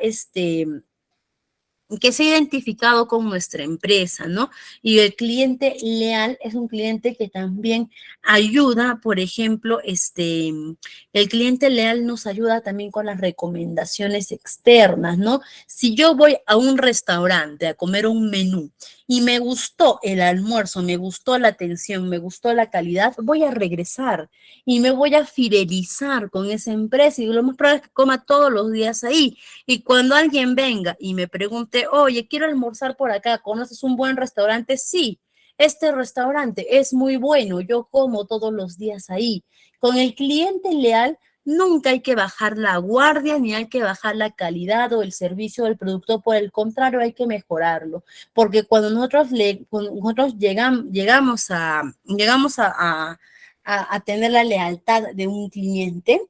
identificado con nuestra empresa, ¿no? Y el cliente leal es un cliente que también ayuda, por ejemplo, el cliente leal nos ayuda también con las recomendaciones externas, ¿no? Si yo voy a un restaurante a comer un menú y me gustó el almuerzo, me gustó la atención, me gustó la calidad, voy a regresar y me voy a fidelizar con esa empresa y lo más probable es que coma todos los días ahí. Y cuando alguien venga y me pregunte, oye, quiero almorzar por acá, ¿conoces un buen restaurante? Sí, este restaurante es muy bueno, yo como todos los días ahí. Con el cliente leal, nunca hay que bajar la guardia ni hay que bajar la calidad o el servicio del producto, por el contrario, hay que mejorarlo. Porque cuando nosotros llegamos a tener la lealtad de un cliente,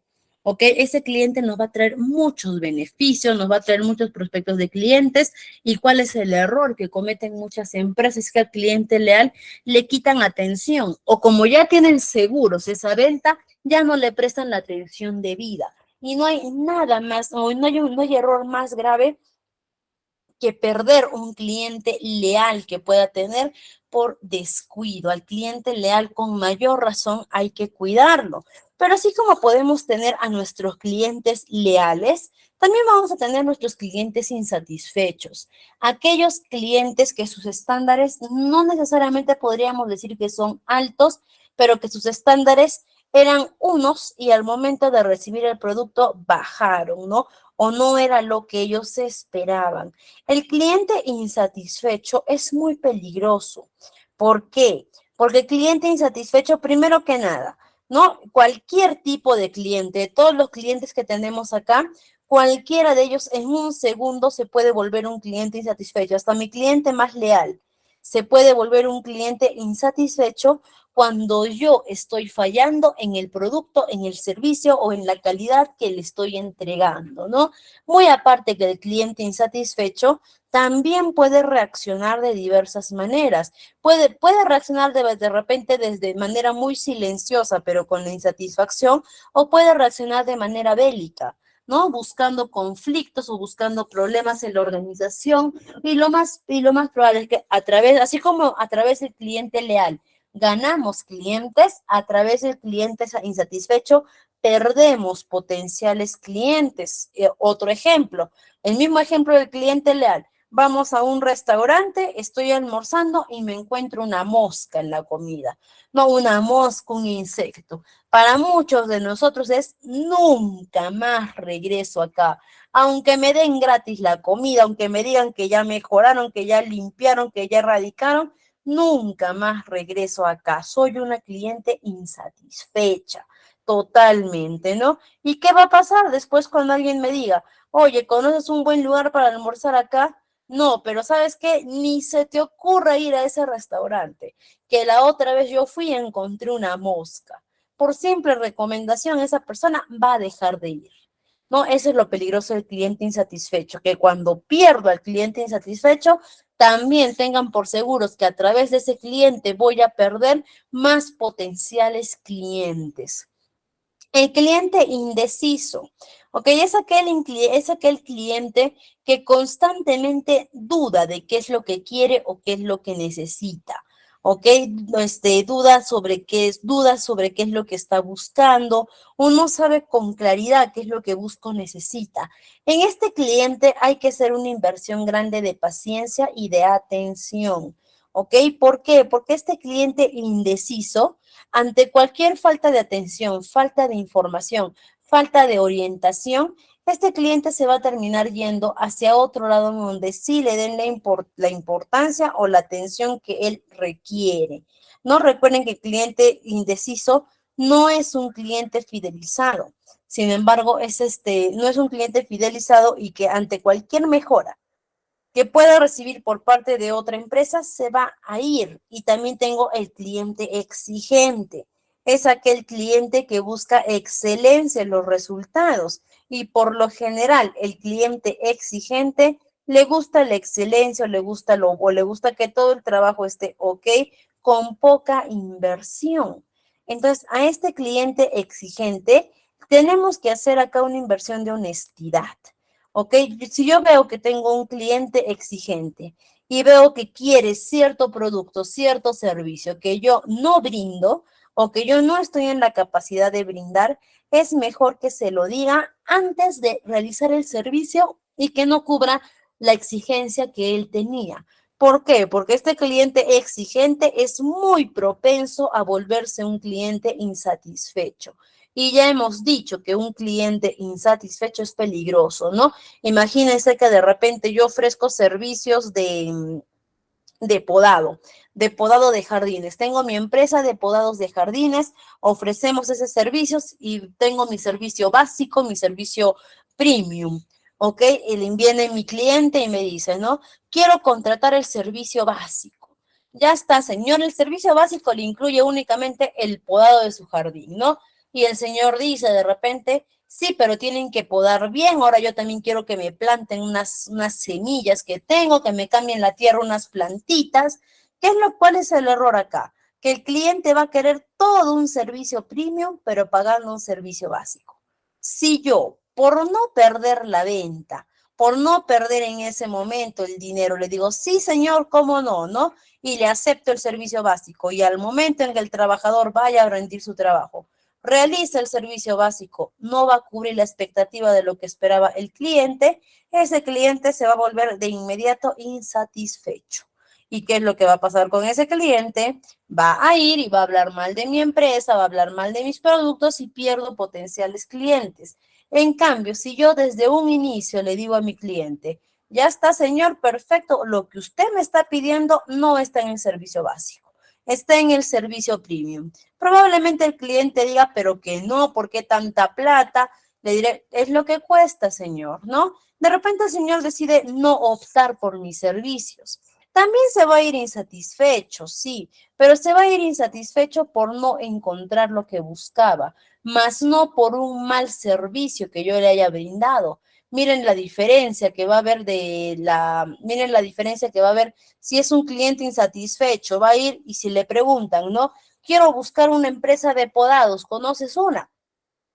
¿ok? Ese cliente nos va a traer muchos beneficios, nos va a traer muchos prospectos de clientes. ¿Y cuál es el error que cometen muchas empresas? Es que al cliente leal le quitan atención o como ya tienen seguros esa venta, ya no le prestan la atención debida. Y no hay nada más, o no hay error más grave que perder un cliente leal que pueda tener por descuido. Al cliente leal con mayor razón hay que cuidarlo. Pero así como podemos tener a nuestros clientes leales, también vamos a tener nuestros clientes insatisfechos. Aquellos clientes que sus estándares no necesariamente podríamos decir que son altos, pero que sus estándares eran unos y al momento de recibir el producto bajaron, ¿no? O no era lo que ellos esperaban. El cliente insatisfecho es muy peligroso. ¿Por qué? Porque el cliente insatisfecho, primero que nada, ¿no? Cualquier tipo de cliente, todos los clientes que tenemos acá, cualquiera de ellos en un segundo se puede volver un cliente insatisfecho. Hasta mi cliente más leal se puede volver un cliente insatisfecho cuando yo estoy fallando en el producto, en el servicio o en la calidad que le estoy entregando, ¿no? Muy aparte que el cliente insatisfecho también puede reaccionar de diversas maneras. Puede reaccionar de repente desde manera muy silenciosa, pero con la insatisfacción, o puede reaccionar de manera bélica, ¿no? Buscando conflictos o buscando problemas en la organización. Y lo más probable es que así como a través del cliente leal, ganamos clientes, a través del cliente insatisfecho, perdemos potenciales clientes. Otro ejemplo, el mismo ejemplo del cliente leal. Vamos a un restaurante, estoy almorzando y me encuentro una mosca en la comida. No una mosca, un insecto. Para muchos de nosotros es nunca más regreso acá. Aunque me den gratis la comida, aunque me digan que ya mejoraron, que ya limpiaron, que ya erradicaron, nunca más regreso acá. Soy una cliente insatisfecha, totalmente, ¿no? ¿Y qué va a pasar después cuando alguien me diga, oye, ¿conoces un buen lugar para almorzar acá? No, pero ¿sabes qué? Ni se te ocurra ir a ese restaurante, que la otra vez yo fui y encontré una mosca. Por simple recomendación, esa persona va a dejar de ir. No, eso es lo peligroso del cliente insatisfecho, que cuando pierdo al cliente insatisfecho, también tengan por seguros que a través de ese cliente voy a perder más potenciales clientes. El cliente indeciso, ¿ok? Es aquel cliente que constantemente duda de qué es lo que quiere o qué es lo que necesita, ¿ok? Duda sobre qué es lo que está buscando, uno sabe con claridad qué es lo que busca o necesita. En este cliente hay que hacer una inversión grande de paciencia y de atención, ¿ok? ¿Por qué? Porque este cliente indeciso ante cualquier falta de atención, falta de información, falta de orientación, este cliente se va a terminar yendo hacia otro lado donde sí le den la importancia o la atención que él requiere. No recuerden que el cliente indeciso no es un cliente fidelizado. Sin embargo, no es un cliente fidelizado y que ante cualquier mejora que pueda recibir por parte de otra empresa, se va a ir. Y también tengo el cliente exigente. Es aquel cliente que busca excelencia en los resultados. Y por lo general, el cliente exigente le gusta la excelencia o le gusta que todo el trabajo esté ok con poca inversión. Entonces, a este cliente exigente tenemos que hacer acá una inversión de honestidad. ¿Ok? Si yo veo que tengo un cliente exigente y veo que quiere cierto producto, cierto servicio que yo no brindo o que yo no estoy en la capacidad de brindar, es mejor que se lo diga antes de realizar el servicio y que no cubra la exigencia que él tenía. ¿Por qué? Porque este cliente exigente es muy propenso a volverse un cliente insatisfecho. Y ya hemos dicho que un cliente insatisfecho es peligroso, ¿no? Imagínense que de repente yo ofrezco servicios de podado, de podado de jardines. Tengo mi empresa de podados de jardines, ofrecemos ese servicio y tengo mi servicio básico, mi servicio premium. ¿Ok? Y viene mi cliente y me dice, ¿no? Quiero contratar el servicio básico. Ya está, señor, el servicio básico le incluye únicamente el podado de su jardín, ¿no? Y el señor dice de repente, sí, pero tienen que podar bien. Ahora yo también quiero que me planten unas semillas que tengo, que me cambien la tierra unas plantitas. ¿Cuál es el error acá? Que el cliente va a querer todo un servicio premium, pero pagando un servicio básico. Si yo, por no perder la venta, por no perder en ese momento el dinero, le digo, sí, señor, cómo no, ¿no? Y le acepto el servicio básico. Y al momento en que el trabajador vaya a rendir su trabajo, realiza el servicio básico, no va a cubrir la expectativa de lo que esperaba el cliente, ese cliente se va a volver de inmediato insatisfecho. ¿Y qué es lo que va a pasar con ese cliente? Va a ir y va a hablar mal de mi empresa, va a hablar mal de mis productos y pierdo potenciales clientes. En cambio, si yo desde un inicio le digo a mi cliente, ya está, señor, perfecto, lo que usted me está pidiendo no está en el servicio básico, está en el servicio premium. Probablemente el cliente diga, pero que no, ¿por qué tanta plata? Le diré, es lo que cuesta, señor, ¿no? De repente el señor decide no optar por mis servicios. También se va a ir insatisfecho, sí, pero se va a ir insatisfecho por no encontrar lo que buscaba, más no por un mal servicio que yo le haya brindado. Miren la diferencia que va a haber miren la diferencia que va a haber si es un cliente insatisfecho, va a ir y si le preguntan, ¿no? Quiero buscar una empresa de podados, ¿conoces una?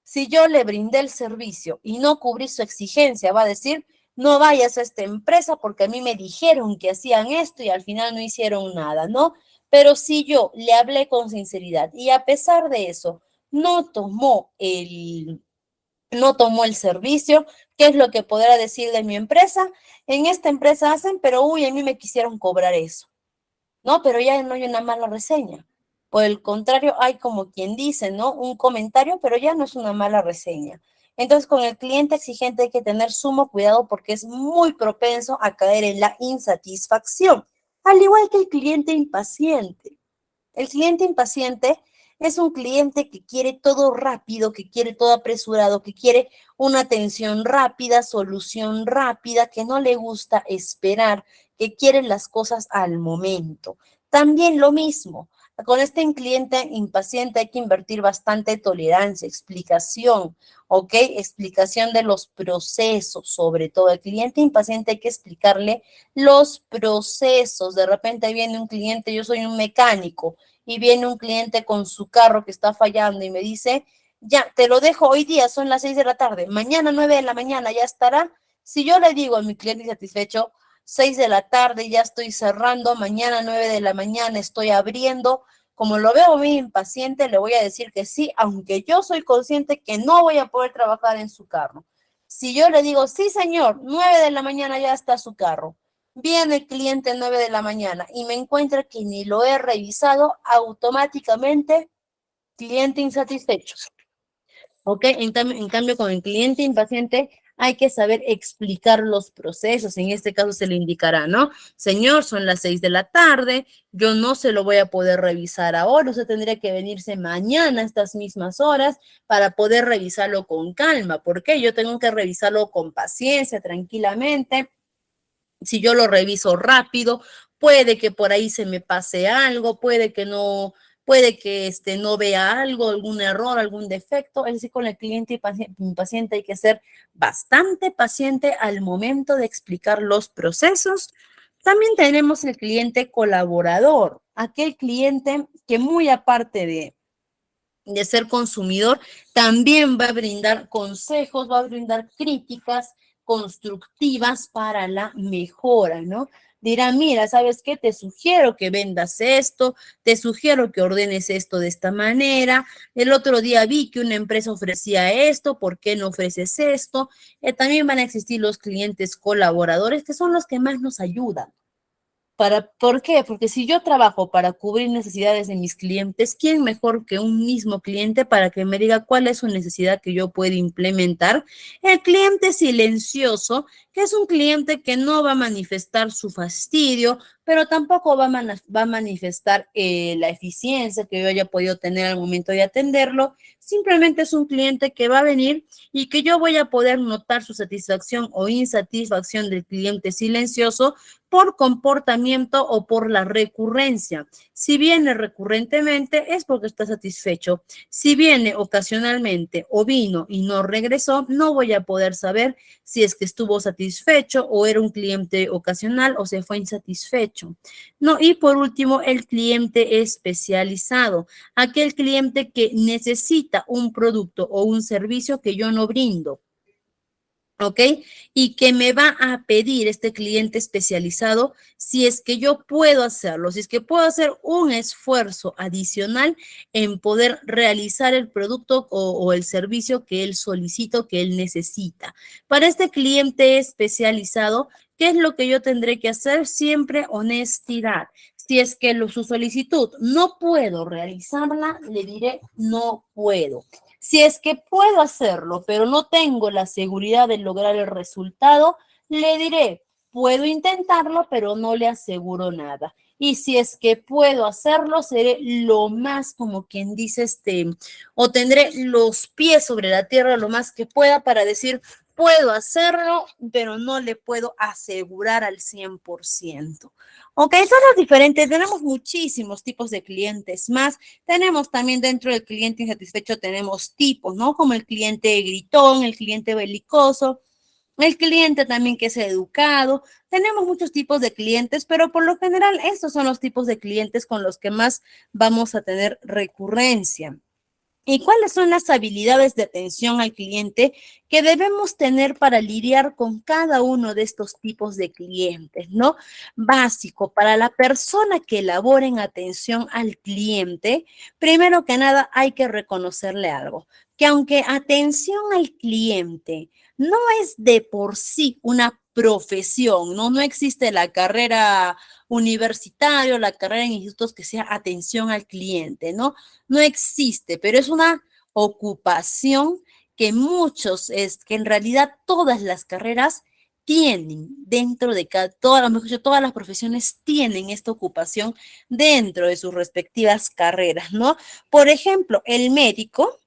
Si yo le brindé el servicio y no cubrí su exigencia, va a decir, no vayas a esta empresa porque a mí me dijeron que hacían esto y al final no hicieron nada, ¿no? Pero si yo le hablé con sinceridad y a pesar de eso no tomó el servicio, ¿qué es lo que podrá decir de mi empresa? En esta empresa hacen, pero uy, a mí me quisieron cobrar eso. No, pero ya no hay una mala reseña. Por el contrario, hay como quien dice, ¿no? Un comentario, pero ya no es una mala reseña. Entonces, con el cliente exigente hay que tener sumo cuidado porque es muy propenso a caer en la insatisfacción. Al igual que el cliente impaciente. El cliente impaciente es un cliente que quiere todo rápido, que quiere todo apresurado, que quiere una atención rápida, solución rápida, que no le gusta esperar, que quiere las cosas al momento. También lo mismo, con este cliente impaciente hay que invertir bastante tolerancia, explicación, ¿ok? Explicación de los procesos, sobre todo. El cliente impaciente hay que explicarle los procesos. De repente viene un cliente, yo soy un mecánico, y viene un cliente con su carro que está fallando y me dice, ya, te lo dejo hoy día, son las 6 de la tarde, mañana 9 de la mañana ya estará. Si yo le digo a mi cliente insatisfecho, 6 de la tarde ya estoy cerrando, mañana 9 de la mañana estoy abriendo, como lo veo muy impaciente, le voy a decir que sí, aunque yo soy consciente que no voy a poder trabajar en su carro. Si yo le digo, sí, señor, 9 de la mañana ya está su carro, viene el cliente 9 de la mañana y me encuentra que ni lo he revisado, automáticamente cliente insatisfecho. ¿Ok? En cambio, con el cliente impaciente hay que saber explicar los procesos. En este caso se le indicará, ¿no? Señor, son las 6 de la tarde, yo no se lo voy a poder revisar ahora, usted tendría que venirse mañana a estas mismas horas para poder revisarlo con calma. ¿Por qué? Yo tengo que revisarlo con paciencia, tranquilamente. Si yo lo reviso rápido, puede que por ahí se me pase algo, puede que no, puede que no vea algo, algún error, algún defecto. Es decir, con el cliente impaciente hay que ser bastante paciente al momento de explicar los procesos. También tenemos el cliente colaborador, aquel cliente que muy aparte de ser consumidor, también va a brindar consejos, va a brindar críticas constructivas para la mejora, ¿no? Dirá, mira, ¿sabes qué? Te sugiero que vendas esto, te sugiero que ordenes esto de esta manera. El otro día vi que una empresa ofrecía esto, ¿por qué no ofreces esto? También van a existir los clientes colaboradores, que son los que más nos ayudan. ¿Por qué? Porque si yo trabajo para cubrir necesidades de mis clientes, ¿quién mejor que un mismo cliente para que me diga cuál es su necesidad que yo puedo implementar? El cliente silencioso, que es un cliente que no va a manifestar su fastidio, pero tampoco va a manifestar la eficiencia que yo haya podido tener al momento de atenderlo. Simplemente es un cliente que va a venir y que yo voy a poder notar su satisfacción o insatisfacción del cliente silencioso por comportamiento o por la recurrencia. Si viene recurrentemente es porque está satisfecho. Si viene ocasionalmente o vino y no regresó, no voy a poder saber si es que estuvo satisfecho o era un cliente ocasional o se fue insatisfecho. No, y por último, el cliente especializado, aquel cliente que necesita un producto o un servicio que yo no brindo. ¿Ok? Y que me va a pedir este cliente especializado si es que yo puedo hacerlo, si es que puedo hacer un esfuerzo adicional en poder realizar el producto o el servicio que él solicita, que él necesita. Para este cliente especializado, ¿qué es lo que yo tendré que hacer? Siempre honestidad. Si es que su solicitud no puedo realizarla, le diré no puedo. Si es que puedo hacerlo, pero no tengo la seguridad de lograr el resultado, le diré, puedo intentarlo, pero no le aseguro nada. Y si es que puedo hacerlo, seré lo más, como quien dice, o tendré los pies sobre la tierra lo más que pueda para decir, puedo hacerlo, pero no le puedo asegurar al 100%. Ok, son los diferentes, tenemos muchísimos tipos de clientes más. Tenemos también dentro del cliente insatisfecho, tenemos tipos, ¿no? Como el cliente gritón, el cliente belicoso, el cliente también que es educado. Tenemos muchos tipos de clientes, pero por lo general estos son los tipos de clientes con los que más vamos a tener recurrencia. ¿Y cuáles son las habilidades de atención al cliente que debemos tener para lidiar con cada uno de estos tipos de clientes, ¿no? Básico, para la persona que elabora en atención al cliente, primero que nada hay que reconocerle algo, que aunque atención al cliente no es de por sí una profesión, ¿no? No existe la carrera universitaria o la carrera en institutos que sea atención al cliente, ¿no? No existe, pero es una ocupación que muchos, que en realidad todas las carreras tienen dentro de todas, mejor dicho, todas las profesiones tienen esta ocupación dentro de sus respectivas carreras, ¿no? Por ejemplo, el médico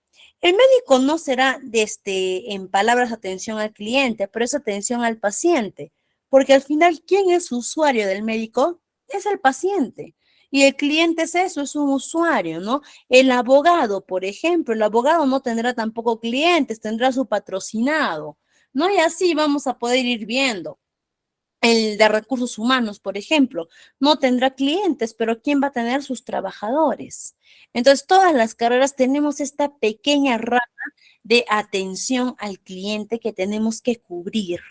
no será en palabras atención al cliente, pero es atención al paciente, porque al final, ¿quién es usuario del médico? Es el paciente. Y el cliente es eso, es un usuario, ¿no? El abogado, por ejemplo, el abogado no tendrá tampoco clientes, tendrá su patrocinado, ¿no? Y así vamos a poder ir viendo. El de recursos humanos, por ejemplo, no tendrá clientes, pero ¿quién va a tener sus trabajadores? Entonces, todas las carreras tenemos esta pequeña rama de atención al cliente que tenemos que cubrir.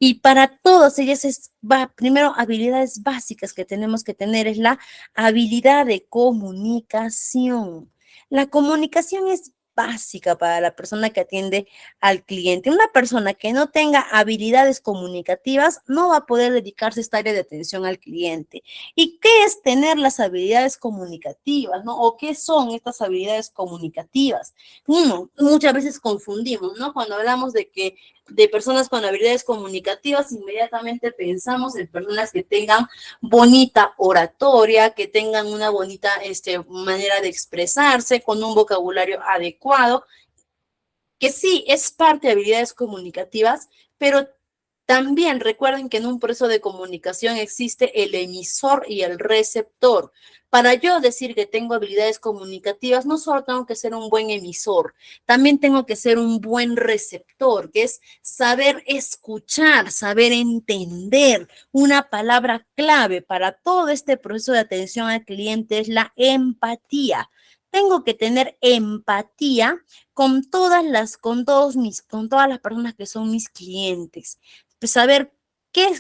Y para todas ellas primero, habilidades básicas que tenemos que tener es la habilidad de comunicación. La comunicación es básica para la persona que atiende al cliente. Una persona que no tenga habilidades comunicativas no va a poder dedicarse a esta área de atención al cliente. ¿Y qué es tener las habilidades comunicativas, no? ¿O qué son estas habilidades comunicativas? Muchas veces confundimos, ¿no? Cuando hablamos de personas con habilidades comunicativas, inmediatamente pensamos en personas que tengan bonita oratoria, que tengan una bonita manera de expresarse, con un vocabulario adecuado, que sí es parte de habilidades comunicativas, pero también recuerden que en un proceso de comunicación existe el emisor y el receptor. Para yo decir que tengo habilidades comunicativas, no solo tengo que ser un buen emisor, también tengo que ser un buen receptor, que es saber escuchar, saber entender. Una palabra clave para todo este proceso de atención al cliente es la empatía. Tengo que tener empatía con todas las personas que son mis clientes. Pues saber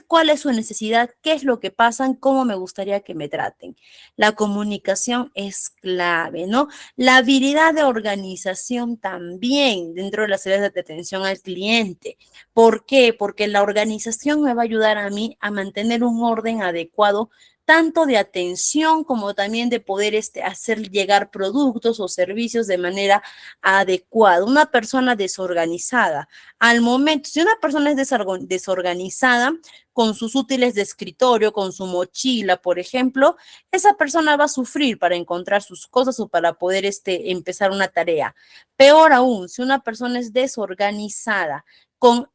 cuál es su necesidad, qué es lo que pasan, cómo me gustaría que me traten. La comunicación es clave, ¿no? La habilidad de organización también dentro de las áreas de atención al cliente. ¿Por qué? Porque la organización me va a ayudar a mí a mantener un orden adecuado tanto de atención como también de poder hacer llegar productos o servicios de manera adecuada. Una persona desorganizada, al momento, si una persona es desorganizada con sus útiles de escritorio, con su mochila, por ejemplo, esa persona va a sufrir para encontrar sus cosas o para poder empezar una tarea. Peor aún, si una persona es desorganizada con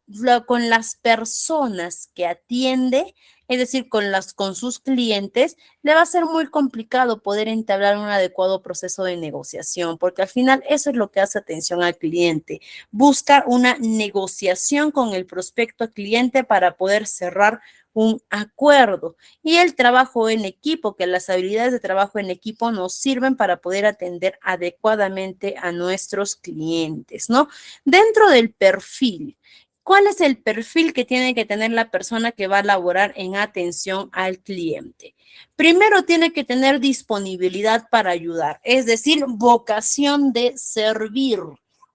las personas que atiende, es decir, con sus clientes, le va a ser muy complicado poder entablar un adecuado proceso de negociación, porque al final eso es lo que hace atención al cliente. Busca una negociación con el prospecto cliente para poder cerrar un acuerdo. Y el trabajo en equipo, que las habilidades de trabajo en equipo nos sirven para poder atender adecuadamente a nuestros clientes, ¿no? Dentro del perfil, ¿cuál es el perfil que tiene que tener la persona que va a laborar en atención al cliente? Primero tiene que tener disponibilidad para ayudar, es decir, vocación de servir,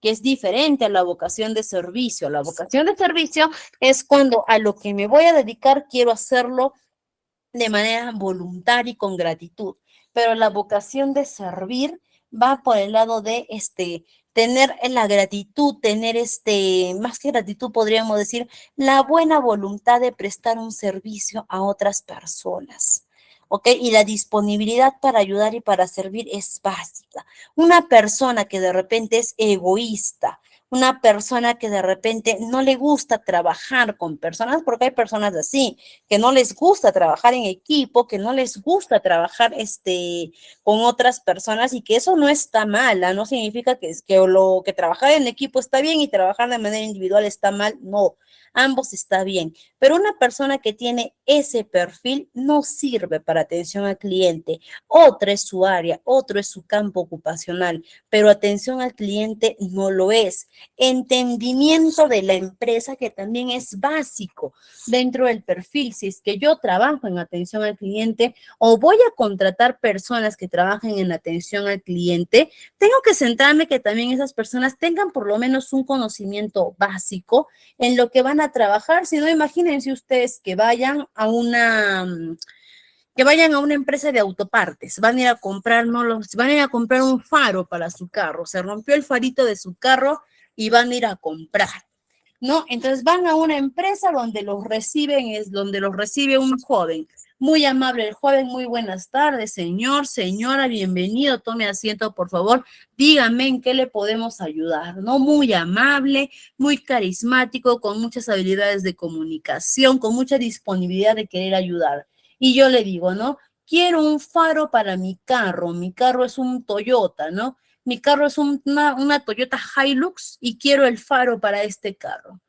que es diferente a la vocación de servicio. La vocación de servicio es cuando a lo que me voy a dedicar quiero hacerlo de manera voluntaria y con gratitud, pero la vocación de servir va por el lado de tener la gratitud, tener más que gratitud podríamos decir, la buena voluntad de prestar un servicio a otras personas. ¿Ok? Y la disponibilidad para ayudar y para servir es básica. Una persona que de repente es egoísta, una persona que de repente no le gusta trabajar con personas, porque hay personas así, que no les gusta trabajar en equipo, que no les gusta trabajar con otras personas y que eso no está mal, ¿no? No significa que lo que trabajar en equipo está bien y trabajar de manera individual está mal, no, ambos está bien, pero una persona que tiene ese perfil no sirve para atención al cliente. Otra es su área, otro es su campo ocupacional, pero atención al cliente no lo es. Entendimiento de la empresa que también es básico dentro del perfil. Si es que yo trabajo en atención al cliente o voy a contratar personas que trabajen en atención al cliente, tengo que centrarme que también esas personas tengan por lo menos un conocimiento básico en lo que van a trabajar. Si no, imagínense ustedes que vayan a una empresa de autopartes, van a ir a comprar, no los, van a ir a comprar un faro para su carro, se rompió el farito de su carro y van a ir a comprar. ¿no? Entonces van a una empresa donde donde los recibe un joven. Muy amable el joven, muy buenas tardes, señor, señora, bienvenido, tome asiento, por favor, dígame en qué le podemos ayudar, ¿no? Muy amable, muy carismático, con muchas habilidades de comunicación, con mucha disponibilidad de querer ayudar. Y yo le digo, ¿no? Quiero un faro para mi carro es un Toyota, ¿no? Mi carro es una Toyota Hilux y quiero el faro para este carro.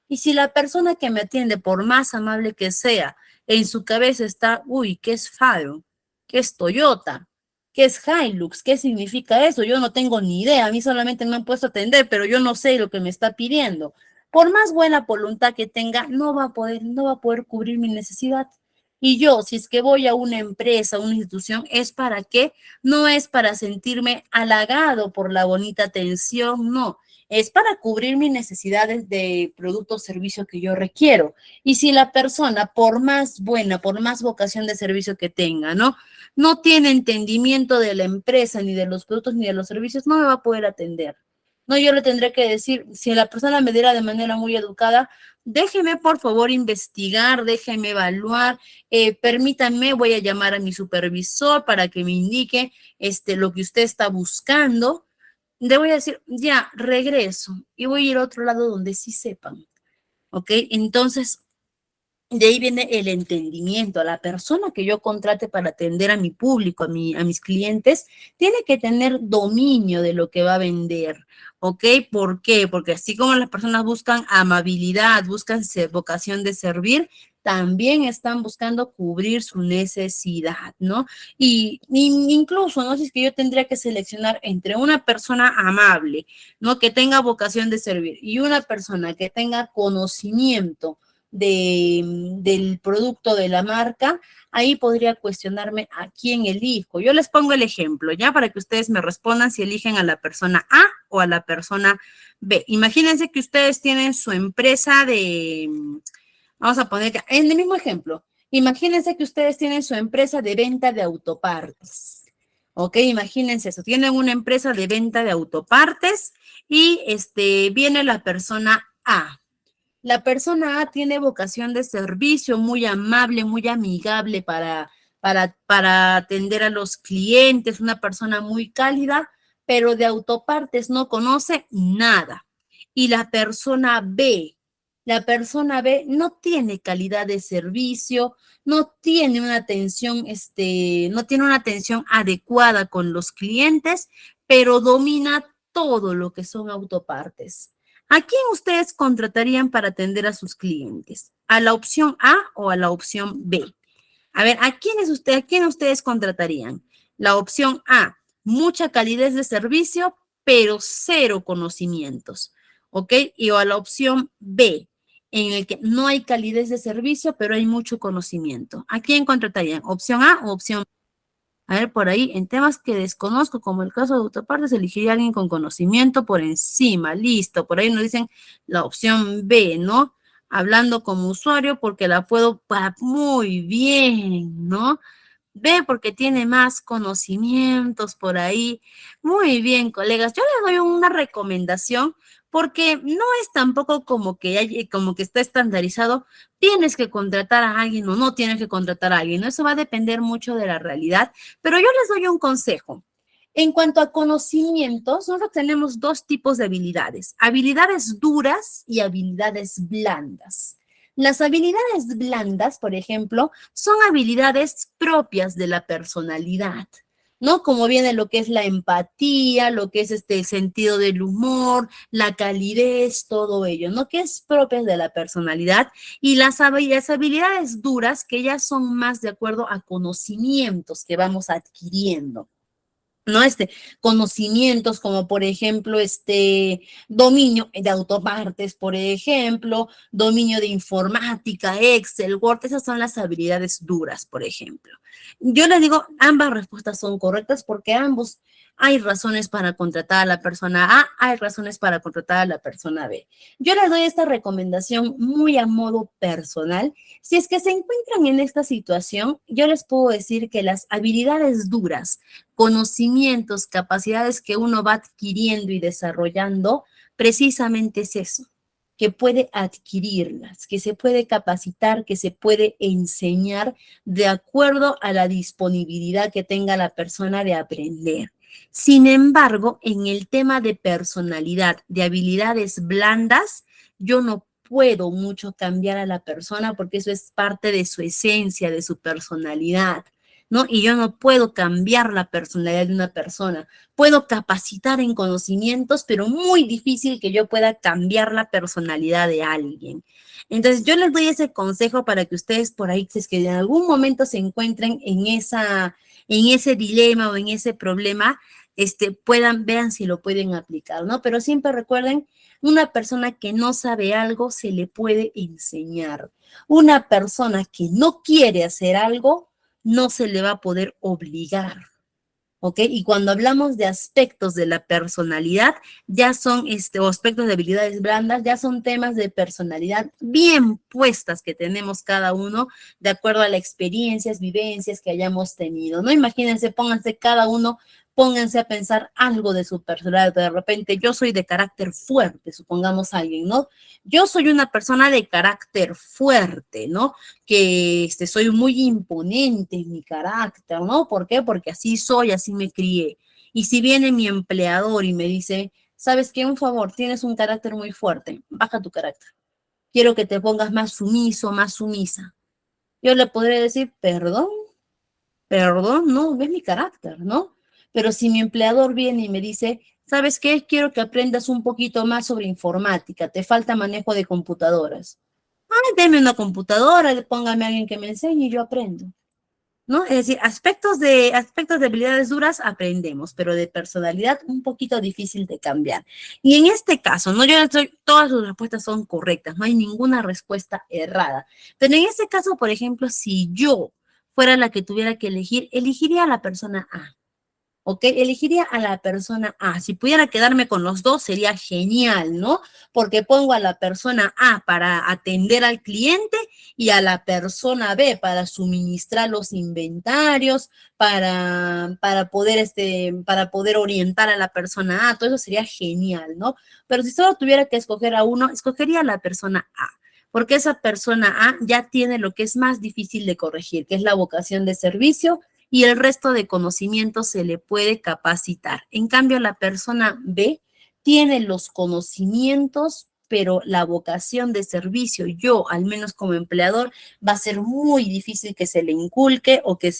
Y si la persona que me atiende, por más amable que sea, en su cabeza está, uy, ¿qué es faro? ¿Qué es Toyota? ¿Qué es Hilux? ¿Qué significa eso? Yo no tengo ni idea. A mí solamente me han puesto a atender, pero yo no sé lo que me está pidiendo. Por más buena voluntad que tenga, no va a poder cubrir mi necesidad. Y yo, si es que voy a una empresa, a una institución, ¿es para qué? No es para sentirme halagado por la bonita atención, no. Es para cubrir mis necesidades de producto o servicio que yo requiero. Y si la persona, por más buena, por más vocación de servicio que tenga, ¿no? No tiene entendimiento de la empresa, ni de los productos, ni de los servicios, no me va a poder atender. No, yo le tendré que decir, si la persona me diera de manera muy educada, déjeme por favor investigar, déjeme evaluar, permítanme, voy a llamar a mi supervisor para que me indique lo que usted está buscando. Le voy a decir, ya, regreso y voy a ir a otro lado donde sí sepan, ¿ok? Entonces, de ahí viene el entendimiento. A la persona que yo contrate para atender a mi público, a mis clientes, tiene que tener dominio de lo que va a vender, ¿ok? ¿Por qué? Porque así como las personas buscan amabilidad, buscan vocación de servir, también están buscando cubrir su necesidad, ¿no? Y incluso, ¿no? Si es que yo tendría que seleccionar entre una persona amable, ¿no? Que tenga vocación de servir y una persona que tenga conocimiento del producto de la marca, ahí podría cuestionarme a quién elijo. Yo les pongo el ejemplo, ya para que ustedes me respondan si eligen a la persona A o a la persona B. Imagínense que ustedes tienen su empresa vamos a poner en el mismo ejemplo, imagínense que ustedes tienen su empresa de venta de autopartes. Ok, imagínense eso, tienen una empresa de venta de autopartes y viene la persona A. La persona A tiene vocación de servicio, muy amable, muy amigable para atender a los clientes, una persona muy cálida, pero de autopartes no conoce nada. Y la persona B no tiene calidad de servicio, no tiene una atención, no tiene una atención adecuada con los clientes, pero domina todo lo que son autopartes. ¿A quién ustedes contratarían para atender a sus clientes? ¿A la opción A o a la opción B? A ver, ¿a quién ustedes contratarían? La opción A, mucha calidez de servicio, pero cero conocimientos, ¿ok? Y o a la opción B, en el que no hay calidez de servicio, pero hay mucho conocimiento. ¿A quién contratarían? ¿Opción A o opción B? A ver, por ahí, en temas que desconozco, como el caso de autopartes, elegiría a alguien con conocimiento por encima, listo. Por ahí nos dicen la opción B, ¿no? Hablando como usuario porque la puedo muy bien, ¿no? B porque tiene más conocimientos por ahí. Muy bien, colegas. Yo les doy una recomendación porque no es tampoco como que está estandarizado. Tienes que contratar a alguien o no tienes que contratar a alguien. Eso va a depender mucho de la realidad, pero yo les doy un consejo. En cuanto a conocimientos, nosotros tenemos dos tipos de habilidades, habilidades duras y habilidades blandas. Las habilidades blandas, por ejemplo, son habilidades propias de la personalidad, ¿no? Como viene lo que es la empatía, lo que es el sentido del humor, la calidez, todo ello, ¿no? Que es propia de la personalidad y las habilidades duras que ya son más de acuerdo a conocimientos que vamos adquiriendo. ¿No? Conocimientos como por ejemplo, dominio de autopartes, por ejemplo, dominio de informática, Excel, Word, esas son las habilidades duras, por ejemplo. Yo les digo, ambas respuestas son correctas porque ambos hay razones para contratar a la persona A, hay razones para contratar a la persona B. Yo les doy esta recomendación muy a modo personal. Si es que se encuentran en esta situación, yo les puedo decir que las habilidades duras, conocimientos, capacidades que uno va adquiriendo y desarrollando, precisamente es eso. que puede adquirirlas, que se puede capacitar, que se puede enseñar de acuerdo a la disponibilidad que tenga la persona de aprender. Sin embargo, en el tema de personalidad, de habilidades blandas, yo no puedo mucho cambiar a la persona porque eso es parte de su esencia, de su personalidad, ¿no? Y yo no puedo cambiar la personalidad de una persona. Puedo capacitar en conocimientos, pero muy difícil que yo pueda cambiar la personalidad de alguien. Entonces, yo les doy ese consejo para que ustedes por ahí, si es que en algún momento se encuentren en ese dilema o en ese problema, vean si lo pueden aplicar, ¿no? Pero siempre recuerden, una persona que no sabe algo se le puede enseñar. Una persona que no quiere hacer algo, no se le va a poder obligar. ¿Ok? Y cuando hablamos de aspectos de la personalidad, ya son, o aspectos de habilidades blandas, ya son temas de personalidad bien puestas que tenemos cada uno de acuerdo a las experiencias, vivencias que hayamos tenido, ¿no? Imagínense, pónganse cada uno, pónganse a pensar algo de su personalidad. De repente, yo soy de carácter fuerte, supongamos alguien, ¿no? Yo soy una persona de carácter fuerte, ¿no? Que soy muy imponente en mi carácter, ¿no? ¿Por qué? Porque así soy, así me crié. Y si viene mi empleador y me dice, ¿sabes qué? Un favor, tienes un carácter muy fuerte, baja tu carácter. Quiero que te pongas más sumiso, más sumisa. Yo le podré decir, perdón, no, ves mi carácter, ¿no? Pero si mi empleador viene y me dice, ¿sabes qué? Quiero que aprendas un poquito más sobre informática, te falta manejo de computadoras. Ay, deme una computadora, póngame a alguien que me enseñe y yo aprendo, ¿no? Es decir, aspectos de habilidades duras aprendemos, pero de personalidad un poquito difícil de cambiar. Y en este caso, no, yo no estoy, todas sus respuestas son correctas, no hay ninguna respuesta errada. Pero en este caso, por ejemplo, si yo fuera la que tuviera que elegir, elegiría a la persona A. ¿Ok? Elegiría a la persona A. Si pudiera quedarme con los dos, sería genial, ¿no? Porque pongo a la persona A para atender al cliente y a la persona B para suministrar los inventarios, para poder orientar a la persona A. Todo eso sería genial, ¿no? Pero si solo tuviera que escoger a uno, escogería a la persona A. Porque esa persona A ya tiene lo que es más difícil de corregir, que es la vocación de servicio, y el resto de conocimientos se le puede capacitar. En cambio, la persona B tiene los conocimientos, pero la vocación de servicio, yo, al menos como empleador, va a ser muy difícil que se le inculque o que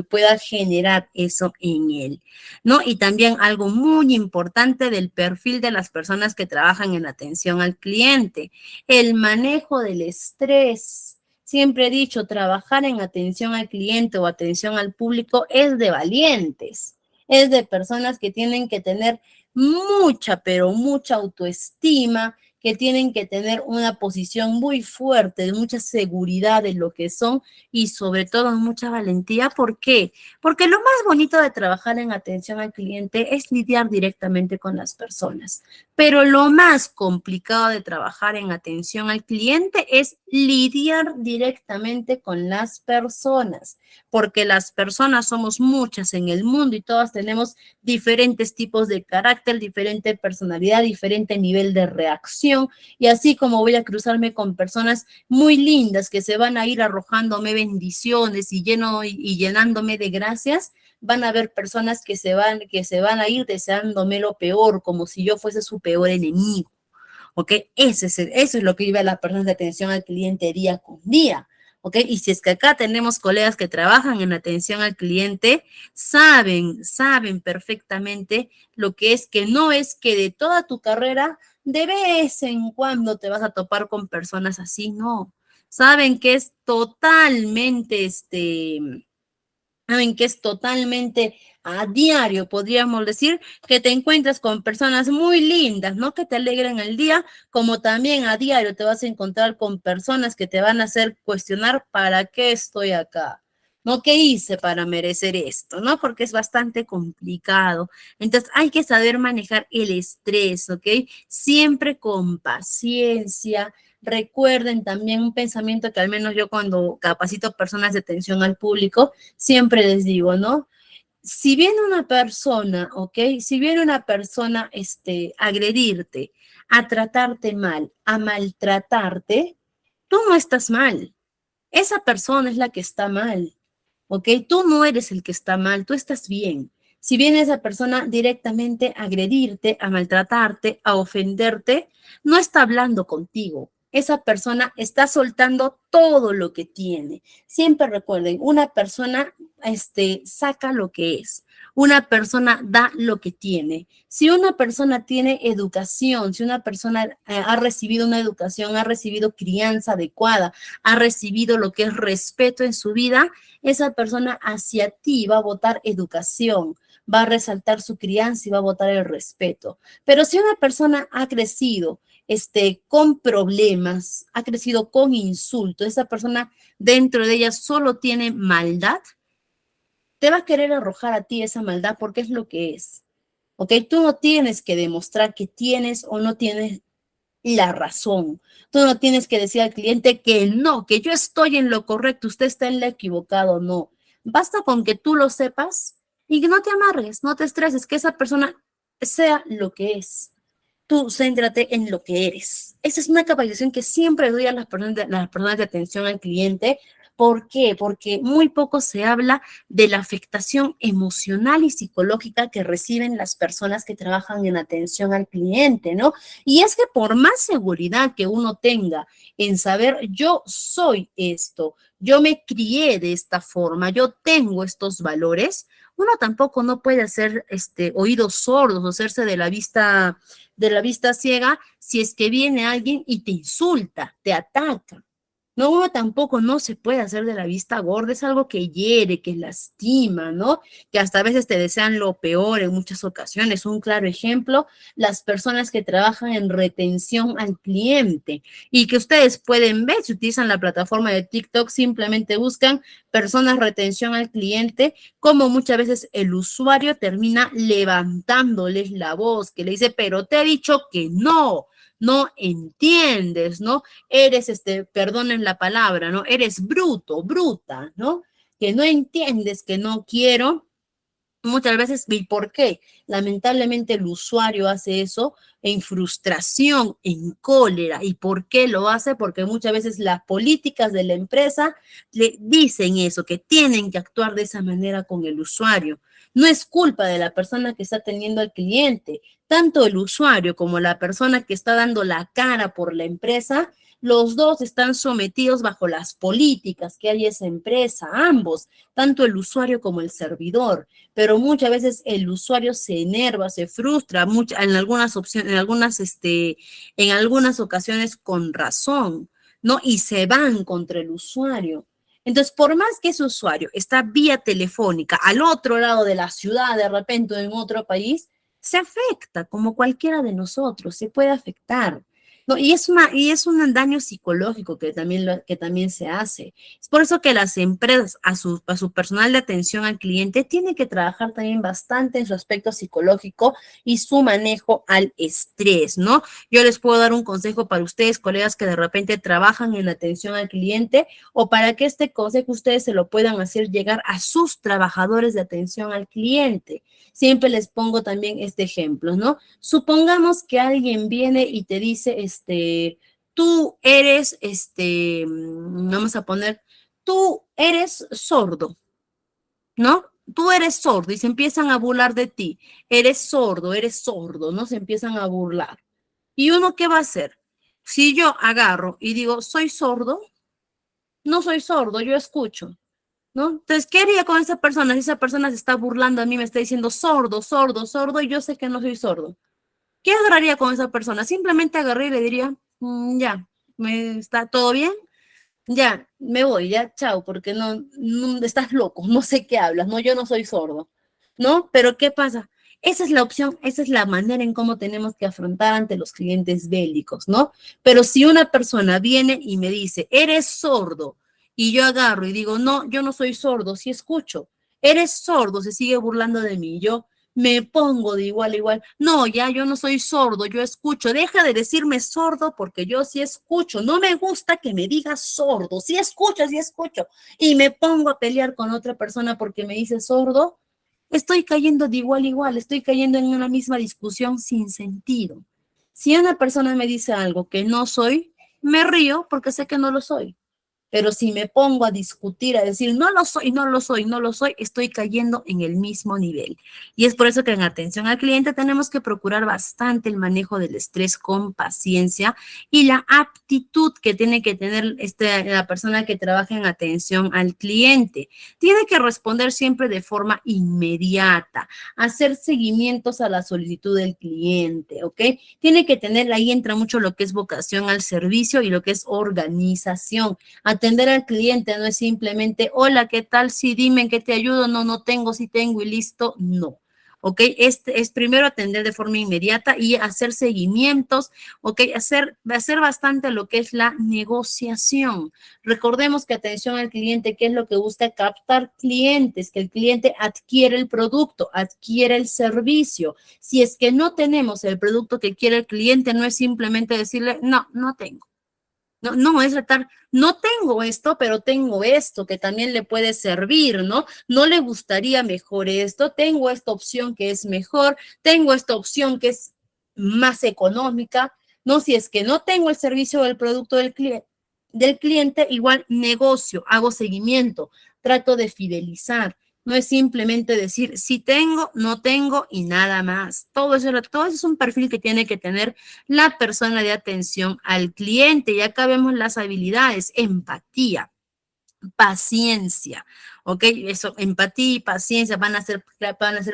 pueda generar eso en él, ¿no? Y también algo muy importante del perfil de las personas que trabajan en atención al cliente, el manejo del estrés. Siempre he dicho, trabajar en atención al cliente o atención al público es de valientes, es de personas que tienen que tener mucha, pero mucha autoestima, que tienen que tener una posición muy fuerte, de mucha seguridad de lo que son y sobre todo mucha valentía. ¿Por qué? Porque lo más bonito de trabajar en atención al cliente es lidiar directamente con las personas. Pero lo más complicado de trabajar en atención al cliente es lidiar directamente con las personas, porque las personas somos muchas en el mundo y todas tenemos diferentes tipos de carácter, diferente personalidad, diferente nivel de reacción. Y así como voy a cruzarme con personas muy lindas que se van a ir arrojándome bendiciones y llenándome de gracias, van a haber personas que se van a ir deseándome lo peor, como si yo fuese su peor enemigo. ¿Ok? Eso es lo que vive las personas de atención al cliente día con día. ¿Ok? Y si es que acá tenemos colegas que trabajan en atención al cliente, saben perfectamente lo que es que no es que de toda tu carrera, de vez en cuando te vas a topar con personas así, no. Saben que es totalmente, saben que es totalmente a diario, podríamos decir, que te encuentras con personas muy lindas, ¿no? Que te alegran el día, como también a diario te vas a encontrar con personas que te van a hacer cuestionar para qué estoy acá, ¿no? ¿Qué hice para merecer esto, no? Porque es bastante complicado. Entonces hay que saber manejar el estrés, ¿ok? Siempre con paciencia. Recuerden también un pensamiento que al menos yo cuando capacito personas de atención al público, siempre les digo, ¿no? si viene una persona, ¿ok? Si viene una persona, a agredirte, a tratarte mal, a maltratarte, tú no estás mal. Esa persona es la que está mal, ¿ok? Tú no eres el que está mal, tú estás bien. Si viene esa persona directamente a agredirte, a maltratarte, a ofenderte, no está hablando contigo. Esa persona está soltando todo lo que tiene. Siempre recuerden, una persona saca lo que es. Una persona da lo que tiene. Si una persona tiene educación, si una persona ha recibido una educación, ha recibido crianza adecuada, ha recibido lo que es respeto en su vida, esa persona hacia ti va a votar educación, va a resaltar su crianza y va a votar el respeto. Pero si una persona ha crecido con problemas, ha crecido con insultos, esa persona dentro de ella solo tiene maldad, te va a querer arrojar a ti esa maldad porque es lo que es. ¿Ok? Tú no tienes que demostrar que tienes o no tienes la razón. Tú no tienes que decir al cliente que no, que yo estoy en lo correcto, usted está en lo equivocado, no. Basta con que tú lo sepas y que no te amarres, no te estreses, que esa persona sea lo que es. Tú céntrate en lo que eres. Esa es una capacitación que siempre doy a las personas de atención al cliente. ¿Por qué? Porque muy poco se habla de la afectación emocional y psicológica que reciben las personas que trabajan en atención al cliente, ¿no? Y es que por más seguridad que uno tenga en saber, yo soy esto, yo me crié de esta forma, yo tengo estos valores, uno tampoco no puede hacer oídos sordos o hacerse de la vista ciega si es que viene alguien y te insulta, te ataca. No, uno tampoco no se puede hacer de la vista gorda, es algo que hiere, que lastima, ¿no? Que hasta a veces te desean lo peor en muchas ocasiones. Un claro ejemplo, las personas que trabajan en retención al cliente y que ustedes pueden ver, si utilizan la plataforma de TikTok, simplemente buscan personas retención al cliente, como muchas veces el usuario termina levantándoles la voz, que le dice, pero te he dicho que no. No entiendes, ¿no? Eres, perdonen la palabra, ¿no? Eres bruto, bruta, ¿no? Que no entiendes que no quiero. Muchas veces, ¿y por qué? Lamentablemente el usuario hace eso en frustración, en cólera. ¿Y por qué lo hace? Porque muchas veces las políticas de la empresa le dicen eso, que tienen que actuar de esa manera con el usuario. No es culpa de la persona que está teniendo al cliente. Tanto el usuario como la persona que está dando la cara por la empresa, los dos están sometidos bajo las políticas que hay esa empresa, ambos, tanto el usuario como el servidor. Pero muchas veces el usuario se enerva, se frustra, en algunas opciones, en algunas ocasiones con razón, ¿no? Y se van contra el usuario. Entonces, por más que ese usuario está vía telefónica al otro lado de la ciudad, de repente en otro país, se afecta como cualquiera de nosotros, se puede afectar. No, y es un daño psicológico que también se hace. Es por eso que las empresas, a su personal de atención al cliente, tienen que trabajar también bastante en su aspecto psicológico y su manejo al estrés, ¿no? Yo les puedo dar un consejo para ustedes, colegas que de repente trabajan en atención al cliente, o para que este consejo ustedes se lo puedan hacer llegar a sus trabajadores de atención al cliente. Siempre les pongo también este ejemplo, ¿no? Supongamos que alguien viene y te dice, tú eres, vamos a poner, tú eres sordo, ¿no? Tú eres sordo y se empiezan a burlar de ti. Eres sordo, ¿no? Se empiezan a burlar. ¿Y uno qué va a hacer? Si yo agarro y digo, soy sordo, no soy sordo, yo escucho, ¿no? Entonces, ¿qué haría con esa persona? Si esa persona se está burlando a mí, me está diciendo sordo, sordo, sordo, y yo sé que no soy sordo. ¿Qué agarraría con esa persona? Simplemente agarré y le diría, ya, ¿está todo bien? Ya, me voy, ya, chao, porque no estás loco, no sé qué hablas, no, yo no soy sordo, ¿no? Pero ¿qué pasa? Esa es la opción, esa es la manera en cómo tenemos que afrontar ante los clientes bélicos, ¿no? Pero si una persona viene y me dice, eres sordo, y yo agarro y digo, no, yo no soy sordo, sí escucho, eres sordo, se sigue burlando de mí, yo me pongo de igual a igual. No, ya yo no soy sordo, yo escucho. Deja de decirme sordo porque yo sí escucho. No me gusta que me digas sordo. Sí escucho, sí escucho. Y me pongo a pelear con otra persona porque me dice sordo. estoy cayendo de igual a igual, estoy cayendo en una misma discusión sin sentido. Si una persona me dice algo que no soy, me río porque sé que no lo soy. Pero si me pongo a discutir, a decir, no lo soy, no lo soy, no lo soy, estoy cayendo en el mismo nivel. Y es por eso que en atención al cliente tenemos que procurar bastante el manejo del estrés con paciencia y la aptitud que tiene que tener la persona que trabaja en atención al cliente. Tiene que responder siempre de forma inmediata, hacer seguimientos a la solicitud del cliente, ¿ok? Tiene que tener, ahí entra mucho lo que es vocación al servicio y lo que es organización. Atender al cliente no es simplemente, hola, ¿qué tal? Sí, dime en qué te ayudo. No, no tengo, sí tengo y listo. No. ¿Ok? Este es primero atender de forma inmediata y hacer seguimientos, ¿ok? Hacer bastante lo que es la negociación. Recordemos que atención al cliente, ¿qué es lo que busca? Captar clientes, que el cliente adquiere el producto, adquiere el servicio. Si es que no tenemos el producto que quiere el cliente, no es simplemente decirle, no, no tengo. No, no, es tratar, no tengo esto, pero tengo esto que también le puede servir, ¿no? No le gustaría mejor esto, tengo esta opción que es mejor, tengo esta opción que es más económica, ¿no? Si es que no tengo el servicio o el producto del cliente, igual negocio, hago seguimiento, trato de fidelizar. No es simplemente decir si tengo, no tengo y nada más. Todo eso es un perfil que tiene que tener la persona de atención al cliente. Y acá vemos las habilidades, empatía, paciencia, ¿ok? Eso, empatía y paciencia van a ser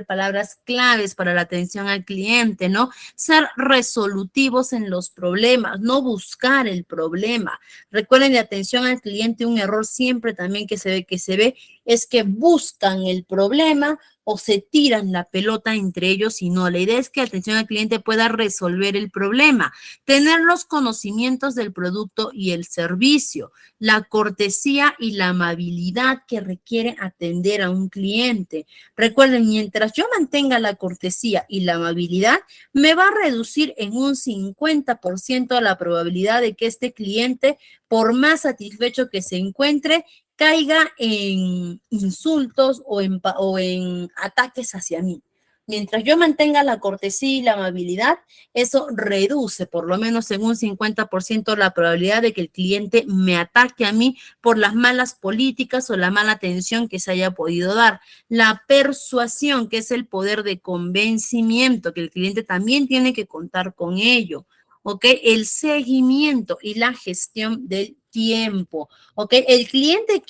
palabras claves para la atención al cliente, ¿no? Ser resolutivos en los problemas, no buscar el problema. Recuerden, de atención al cliente, un error siempre también que se ve es que buscan el problema o se tiran la pelota entre ellos y no. La idea es que atención al cliente pueda resolver el problema, tener los conocimientos del producto y el servicio, la cortesía y la amabilidad que requiere atender a un cliente. Recuerden, mientras yo mantenga la cortesía y la amabilidad, me va a reducir en un 50% la probabilidad de que este cliente, por más satisfecho que se encuentre, caiga en insultos o en ataques hacia mí. Mientras yo mantenga la cortesía y la amabilidad, eso reduce por lo menos en un 50% la probabilidad de que el cliente me ataque a mí por las malas políticas o la mala atención que se haya podido dar. La persuasión, que es el poder de convencimiento, que el cliente también tiene que contar con ello. ¿Ok? El seguimiento y la gestión del tiempo, ¿ok? El cliente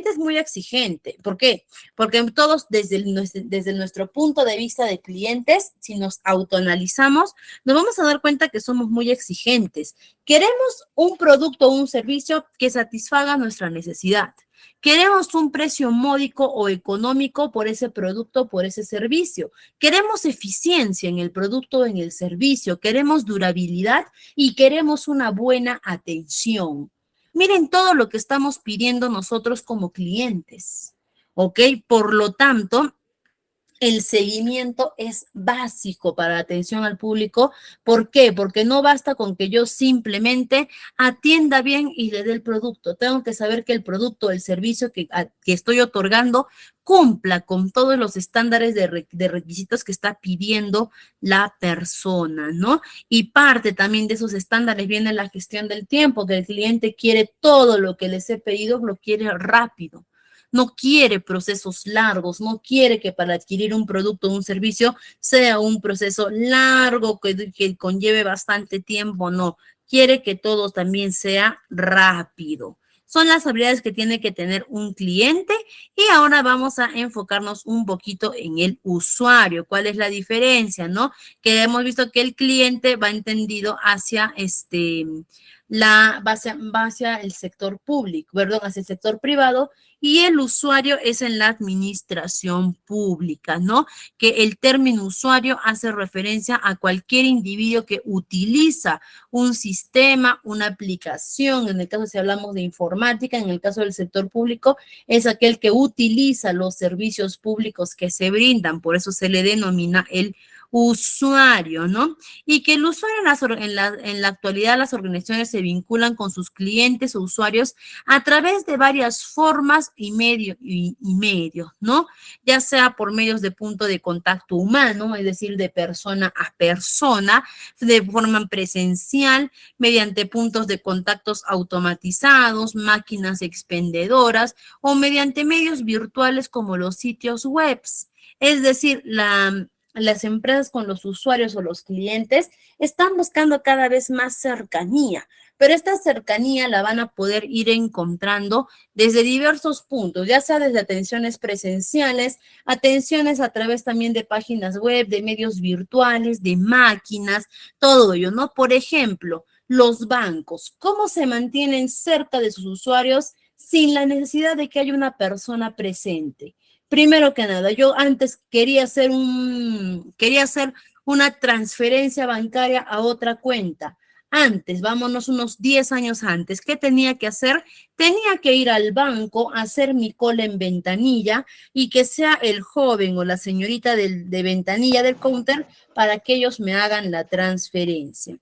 es muy exigente. ¿Por qué? Porque todos desde nuestro punto de vista de clientes, si nos autoanalizamos, nos vamos a dar cuenta que somos muy exigentes. Queremos un producto o un servicio que satisfaga nuestra necesidad. Queremos un precio módico o económico por ese producto, por ese servicio. Queremos eficiencia en el producto o en el servicio. Queremos durabilidad y queremos una buena atención. Miren todo lo que estamos pidiendo nosotros como clientes, ¿ok? Por lo tanto, el seguimiento es básico para la atención al público. ¿Por qué? Porque no basta con que yo simplemente atienda bien y le dé el producto. Tengo que saber que el producto, el servicio que estoy otorgando, cumpla con todos los estándares de requisitos que está pidiendo la persona, ¿no? Y parte también de esos estándares viene la gestión del tiempo, que el cliente quiere todo lo que les he pedido, lo quiere rápido. No quiere procesos largos, no quiere que para adquirir un producto o un servicio sea un proceso largo que conlleve bastante tiempo, no. Quiere que todo también sea rápido. Son las habilidades que tiene que tener un cliente y ahora vamos a enfocarnos un poquito en el usuario. ¿Cuál es la diferencia, no? Que hemos visto que el cliente va entendido hacia hacia el sector público, perdón, hacia el sector privado, y el usuario es en la administración pública, ¿no? Que el término usuario hace referencia a cualquier individuo que utiliza un sistema, una aplicación, en el caso si hablamos de informática, en el caso del sector público, es aquel que utiliza los servicios públicos que se brindan, por eso se le denomina el usuario, ¿no? Y que el usuario en la actualidad las organizaciones se vinculan con sus clientes o usuarios a través de varias formas y medios, ¿no? Ya sea por medios de punto de contacto humano, es decir, de persona a persona, de forma presencial, mediante puntos de contactos automatizados, máquinas expendedoras o mediante medios virtuales como los sitios web. Es decir, las empresas con los usuarios o los clientes están buscando cada vez más cercanía, pero esta cercanía la van a poder ir encontrando desde diversos puntos, ya sea desde atenciones presenciales, atenciones a través también de páginas web, de medios virtuales, de máquinas, todo ello, ¿no? Por ejemplo, los bancos, ¿cómo se mantienen cerca de sus usuarios sin la necesidad de que haya una persona presente? Primero que nada, yo antes quería hacer una transferencia bancaria a otra cuenta. Antes, vámonos unos 10 años antes, ¿qué tenía que hacer? Tenía que ir al banco, hacer mi cola en ventanilla y que sea el joven o la señorita de ventanilla del counter para que ellos me hagan la transferencia.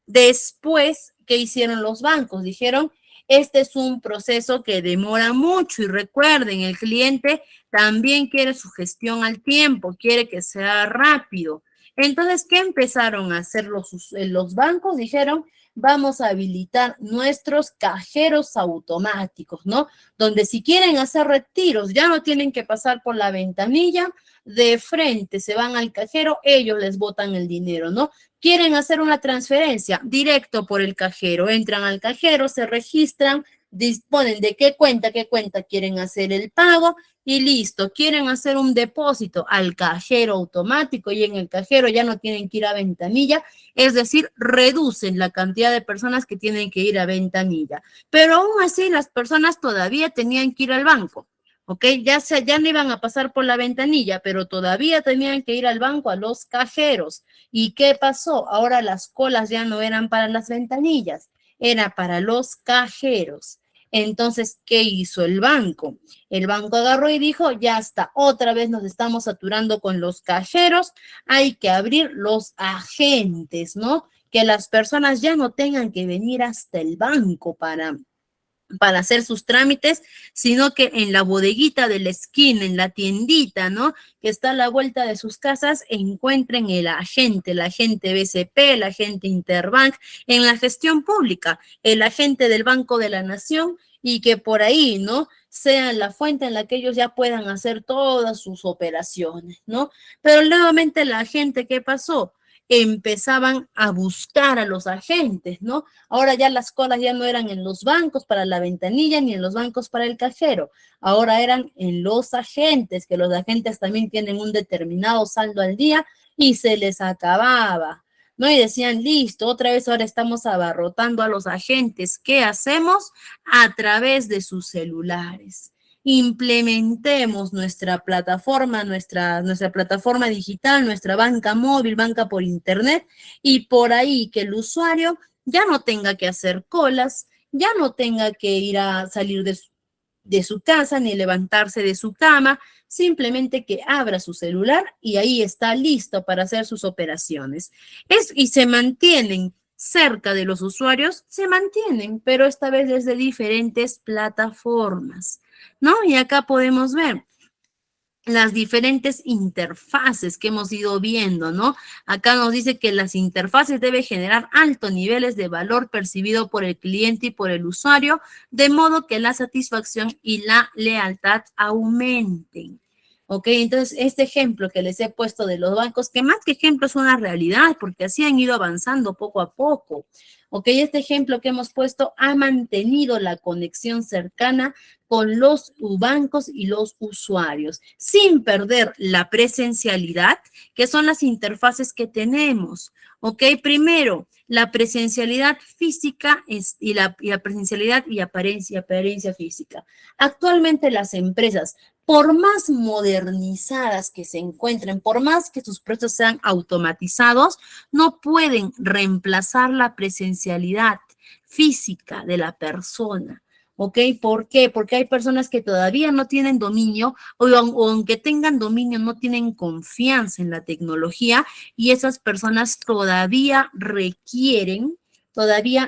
Después, ¿qué hicieron los bancos? Dijeron, este es un proceso que demora mucho y recuerden, el cliente también quiere su gestión al tiempo, quiere que sea rápido. Entonces, ¿qué empezaron a hacer los bancos? Dijeron, vamos a habilitar nuestros cajeros automáticos, ¿no? Donde si quieren hacer retiros, ya no tienen que pasar por la ventanilla, de frente se van al cajero, ellos les botan el dinero, ¿no? Quieren hacer una transferencia directo por el cajero, entran al cajero, se registran, disponen de qué cuenta quieren hacer el pago y listo. Quieren hacer un depósito al cajero automático y en el cajero ya no tienen que ir a ventanilla, es decir, reducen la cantidad de personas que tienen que ir a ventanilla. Pero aún así las personas todavía tenían que ir al banco. ¿Ok? Ya no iban a pasar por la ventanilla, pero todavía tenían que ir al banco, a los cajeros. ¿Y qué pasó? Ahora las colas ya no eran para las ventanillas, era para los cajeros. Entonces, ¿qué hizo el banco? El banco agarró y dijo, ya está, otra vez nos estamos saturando con los cajeros, hay que abrir los agentes, ¿no? Que las personas ya no tengan que venir hasta el banco para hacer sus trámites, sino que en la bodeguita de la esquina, en la tiendita, ¿no? Que está a la vuelta de sus casas, encuentren el agente BCP, el agente Interbank, en la gestión pública, el agente del Banco de la Nación y que por ahí, ¿no? Sea la fuente en la que ellos ya puedan hacer todas sus operaciones, ¿no? Pero nuevamente la gente, ¿qué pasó? Empezaban a buscar a los agentes, ¿no? Ahora ya las colas ya no eran en los bancos para la ventanilla ni en los bancos para el cajero. Ahora eran en los agentes, que los agentes también tienen un determinado saldo al día y se les acababa, ¿no? Y decían, listo, otra vez ahora estamos abarrotando a los agentes. ¿Qué hacemos? A través de sus celulares. Implementemos nuestra plataforma, nuestra plataforma digital, nuestra banca móvil, banca por internet, y por ahí que el usuario ya no tenga que hacer colas, ya no tenga que ir a salir de su casa ni levantarse de su cama, simplemente que abra su celular y ahí está listo para hacer sus operaciones. Y se mantienen cerca de los usuarios, se mantienen, pero esta vez desde diferentes plataformas, ¿no? Y acá podemos ver las diferentes interfaces que hemos ido viendo, ¿no? Acá nos dice que las interfaces deben generar altos niveles de valor percibido por el cliente y por el usuario, de modo que la satisfacción y la lealtad aumenten. ¿Ok? Entonces, este ejemplo que les he puesto de los bancos, que más que ejemplo es una realidad, porque así han ido avanzando poco a poco. ¿Ok? Este ejemplo que hemos puesto ha mantenido la conexión cercana con los bancos y los usuarios, sin perder la presencialidad, que son las interfaces que tenemos. ¿Ok? Primero, la presencialidad física y la presencialidad y apariencia física. Actualmente las empresas, por más modernizadas que se encuentren, por más que sus procesos sean automatizados, no pueden reemplazar la presencialidad física de la persona. ¿ok? ¿Por qué? Porque hay personas que todavía no tienen dominio o aunque tengan dominio no tienen confianza en la tecnología y esas personas todavía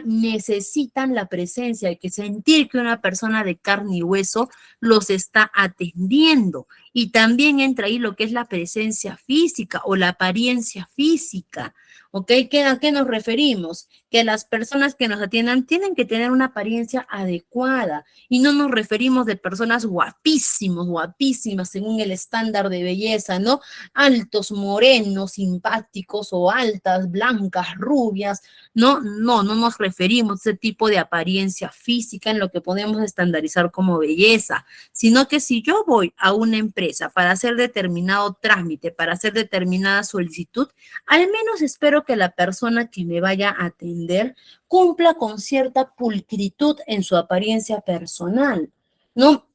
necesitan la presencia, hay que sentir que una persona de carne y hueso los está atendiendo. Y también entra ahí lo que es la presencia física o la apariencia física. ¿Ok? ¿A qué nos referimos? Que las personas que nos atiendan tienen que tener una apariencia adecuada y no nos referimos de personas guapísimos, guapísimas según el estándar de belleza, ¿no? Altos, morenos, simpáticos o altas, blancas, rubias. No nos referimos a ese tipo de apariencia física en lo que podemos estandarizar como belleza, sino que si yo voy a una empresa para hacer determinado trámite, para hacer determinada solicitud, al menos espero que la persona que me vaya a atender cumpla con cierta pulcritud en su apariencia personal. No,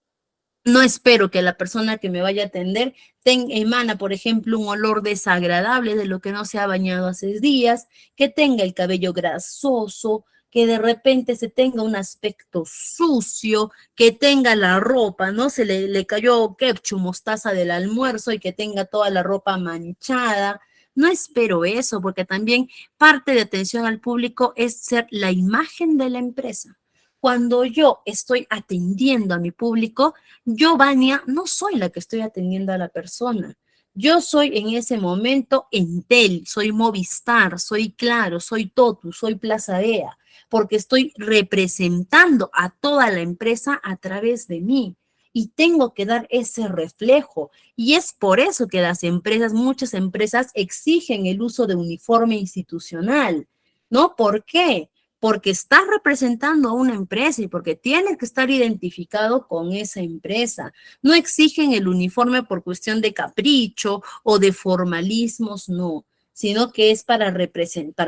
no espero que la persona que me vaya a atender emana, por ejemplo, un olor desagradable de lo que no se ha bañado hace días, que tenga el cabello grasoso, que de repente se tenga un aspecto sucio, que tenga la ropa, ¿no? Le cayó ketchup, mostaza del almuerzo y que tenga toda la ropa manchada. No espero eso, porque también parte de atención al público es ser la imagen de la empresa. Cuando yo estoy atendiendo a mi público, yo, Vania, no soy la que estoy atendiendo a la persona. Yo soy en ese momento Entel, soy Movistar, soy Claro, soy Totu, soy Plaza Vea, porque estoy representando a toda la empresa a través de mí y tengo que dar ese reflejo. Y es por eso que las empresas, muchas empresas exigen el uso de uniforme institucional, ¿no? ¿Por qué? Porque estás representando a una empresa y porque tienes que estar identificado con esa empresa. No exigen el uniforme por cuestión de capricho o de formalismos, no, sino que es para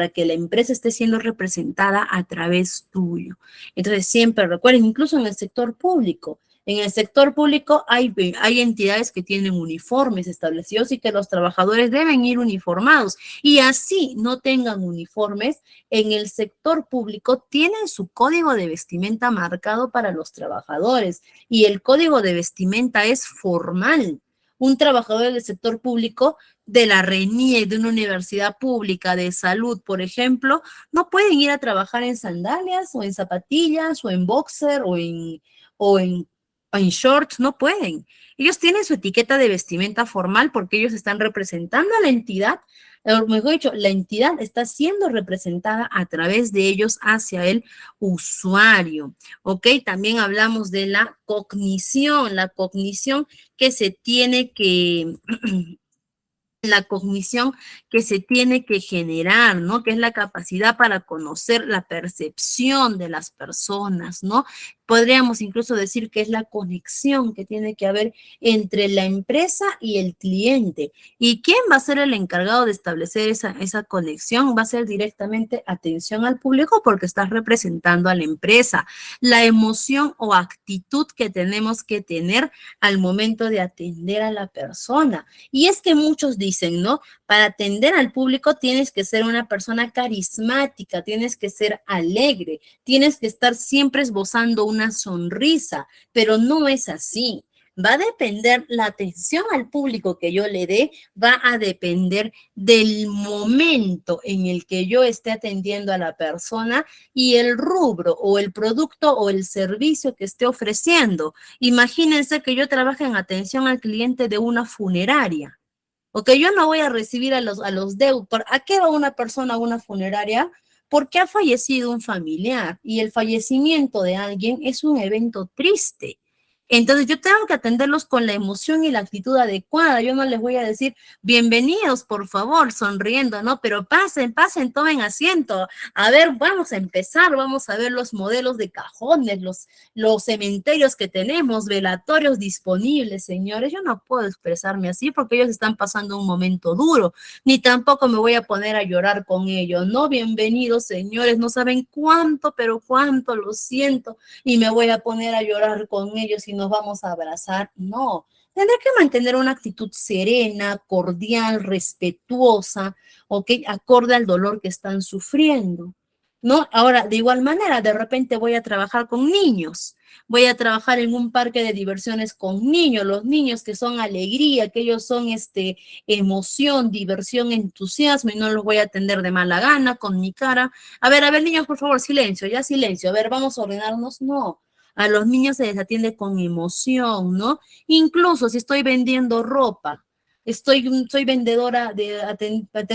que la empresa esté siendo representada a través tuyo. Entonces, siempre recuerden, incluso en el sector público, en el sector público hay entidades que tienen uniformes establecidos y que los trabajadores deben ir uniformados. Y así no tengan uniformes, en el sector público tienen su código de vestimenta marcado para los trabajadores y el código de vestimenta es formal. Un trabajador del sector público de la RENIEC, de una universidad pública de salud, por ejemplo, no pueden ir a trabajar en sandalias o en zapatillas o en boxer o en en shorts, no pueden. Ellos tienen su etiqueta de vestimenta formal porque ellos están representando a la entidad, o mejor dicho, la entidad está siendo representada a través de ellos hacia el usuario, ¿ok? También hablamos de la cognición que se tiene que la cognición que se tiene que generar, ¿no? Que es la capacidad para conocer la percepción de las personas, ¿no? Podríamos incluso decir que es la conexión que tiene que haber entre la empresa y el cliente. ¿Y quién va a ser el encargado de establecer esa conexión? Va a ser directamente atención al público porque estás representando a la empresa. La emoción o actitud que tenemos que tener al momento de atender a la persona. Y es que muchos dicen, ¿no? Para atender al público tienes que ser una persona carismática, tienes que ser alegre, tienes que estar siempre esbozando una sonrisa, pero no es así. Va a depender, la atención al público que yo le dé, va a depender del momento en el que yo esté atendiendo a la persona y el rubro o el producto o el servicio que esté ofreciendo. Imagínense que yo trabaje en atención al cliente de una funeraria. Ok, yo no voy a recibir a los deudos. ¿A qué va una persona a una funeraria? Porque ha fallecido un familiar y el fallecimiento de alguien es un evento triste. Entonces yo tengo que atenderlos con la emoción y la actitud adecuada. Yo no les voy a decir, bienvenidos, por favor, sonriendo, ¿no? Pero pasen, pasen, tomen asiento. A ver, vamos a empezar, vamos a ver los modelos de cajones, los cementerios que tenemos, velatorios disponibles, señores. Yo no puedo expresarme así porque ellos están pasando un momento duro, ni tampoco me voy a poner a llorar con ellos. No, bienvenidos, señores, no saben cuánto, pero cuánto lo siento y me voy a poner a llorar con ellos y nos vamos a abrazar. No, tendré que mantener una actitud serena, cordial, respetuosa, ¿ok? Acorde al dolor que están sufriendo. ¿no? Ahora, de igual manera, de repente voy a trabajar con niños, voy a trabajar en un parque de diversiones con niños, los niños que son alegría, que ellos son emoción, diversión, entusiasmo, y no los voy a atender de mala gana, con mi cara. A ver, niños, por favor, silencio, ya silencio, a ver, vamos a ordenarnos, no. A los niños se les atiende con emoción, ¿no? Incluso si estoy vendiendo ropa, soy vendedora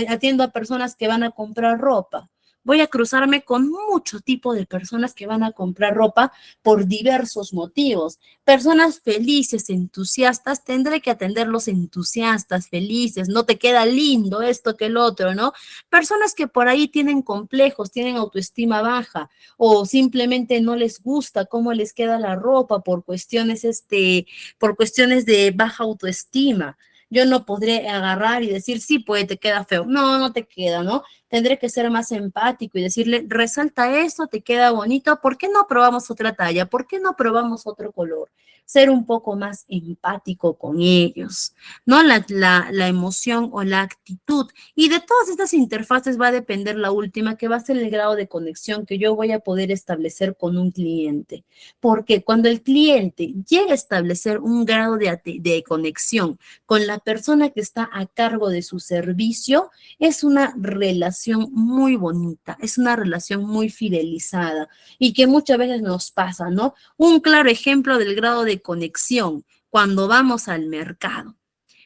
atiendo a personas que van a comprar ropa. Voy a cruzarme con mucho tipo de personas que van a comprar ropa por diversos motivos. Personas felices, entusiastas, tendré que atenderlos entusiastas, felices, no te queda lindo esto que el otro, ¿no? Personas que por ahí tienen complejos, tienen autoestima baja o simplemente no les gusta cómo les queda la ropa por cuestiones de baja autoestima. Yo no podré agarrar y decir, sí, pues te queda feo. No, no te queda, ¿no? Tendré que ser más empático y decirle, resalta esto, te queda bonito, ¿por qué no probamos otra talla? ¿Por qué no probamos otro color? Ser un poco más empático con ellos, ¿no? La emoción o la actitud. Y de todas estas interfaces va a depender la última, que va a ser el grado de conexión que yo voy a poder establecer con un cliente. Porque cuando el cliente llega a establecer un grado de conexión con la persona que está a cargo de su servicio, es una relación muy bonita, es una relación muy fidelizada y que muchas veces nos pasa, ¿no? Un claro ejemplo del grado de conexión cuando vamos al mercado.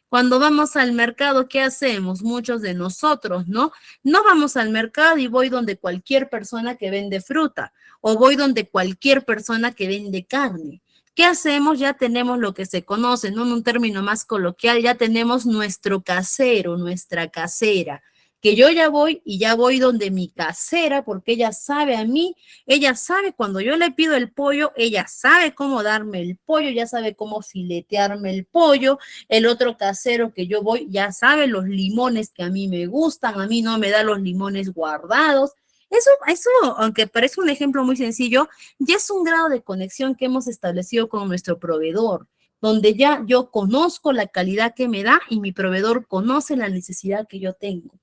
Cuando vamos al mercado, ¿qué hacemos? Muchos de nosotros, ¿no? No vamos al mercado y voy donde cualquier persona que vende fruta o voy donde cualquier persona que vende carne. ¿Qué hacemos? Ya tenemos lo que se conoce, ¿no? En un término más coloquial, ya tenemos nuestro casero, nuestra casera, que yo ya voy y ya voy donde mi casera, porque ella sabe a mí, ella sabe cuando yo le pido el pollo, ella sabe cómo darme el pollo, ya sabe cómo filetearme el pollo. El otro casero que yo voy ya sabe los limones que a mí me gustan, a mí no me da los limones guardados. Eso, aunque parece un ejemplo muy sencillo, ya es un grado de conexión que hemos establecido con nuestro proveedor, donde ya yo conozco la calidad que me da y mi proveedor conoce la necesidad que yo tengo.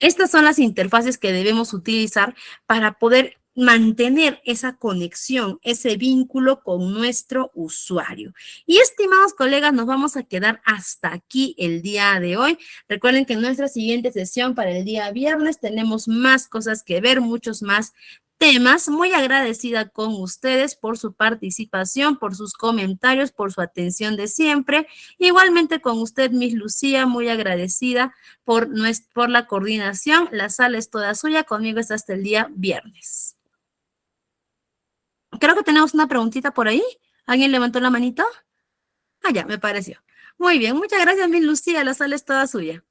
Estas son las interfaces que debemos utilizar para poder mantener esa conexión, ese vínculo con nuestro usuario. Y estimados colegas, nos vamos a quedar hasta aquí el día de hoy. Recuerden que en nuestra siguiente sesión para el día viernes tenemos más cosas que ver, muchos más temas. Muy agradecida con ustedes por su participación, por sus comentarios, por su atención de siempre. Igualmente con usted, Miss Lucía, muy agradecida por la coordinación. La sala es toda suya, conmigo es hasta el día viernes. Creo que tenemos una preguntita por ahí. ¿Alguien levantó la manito? Ah, ya, me pareció. Muy bien, muchas gracias, Miss Lucía, la sala es toda suya.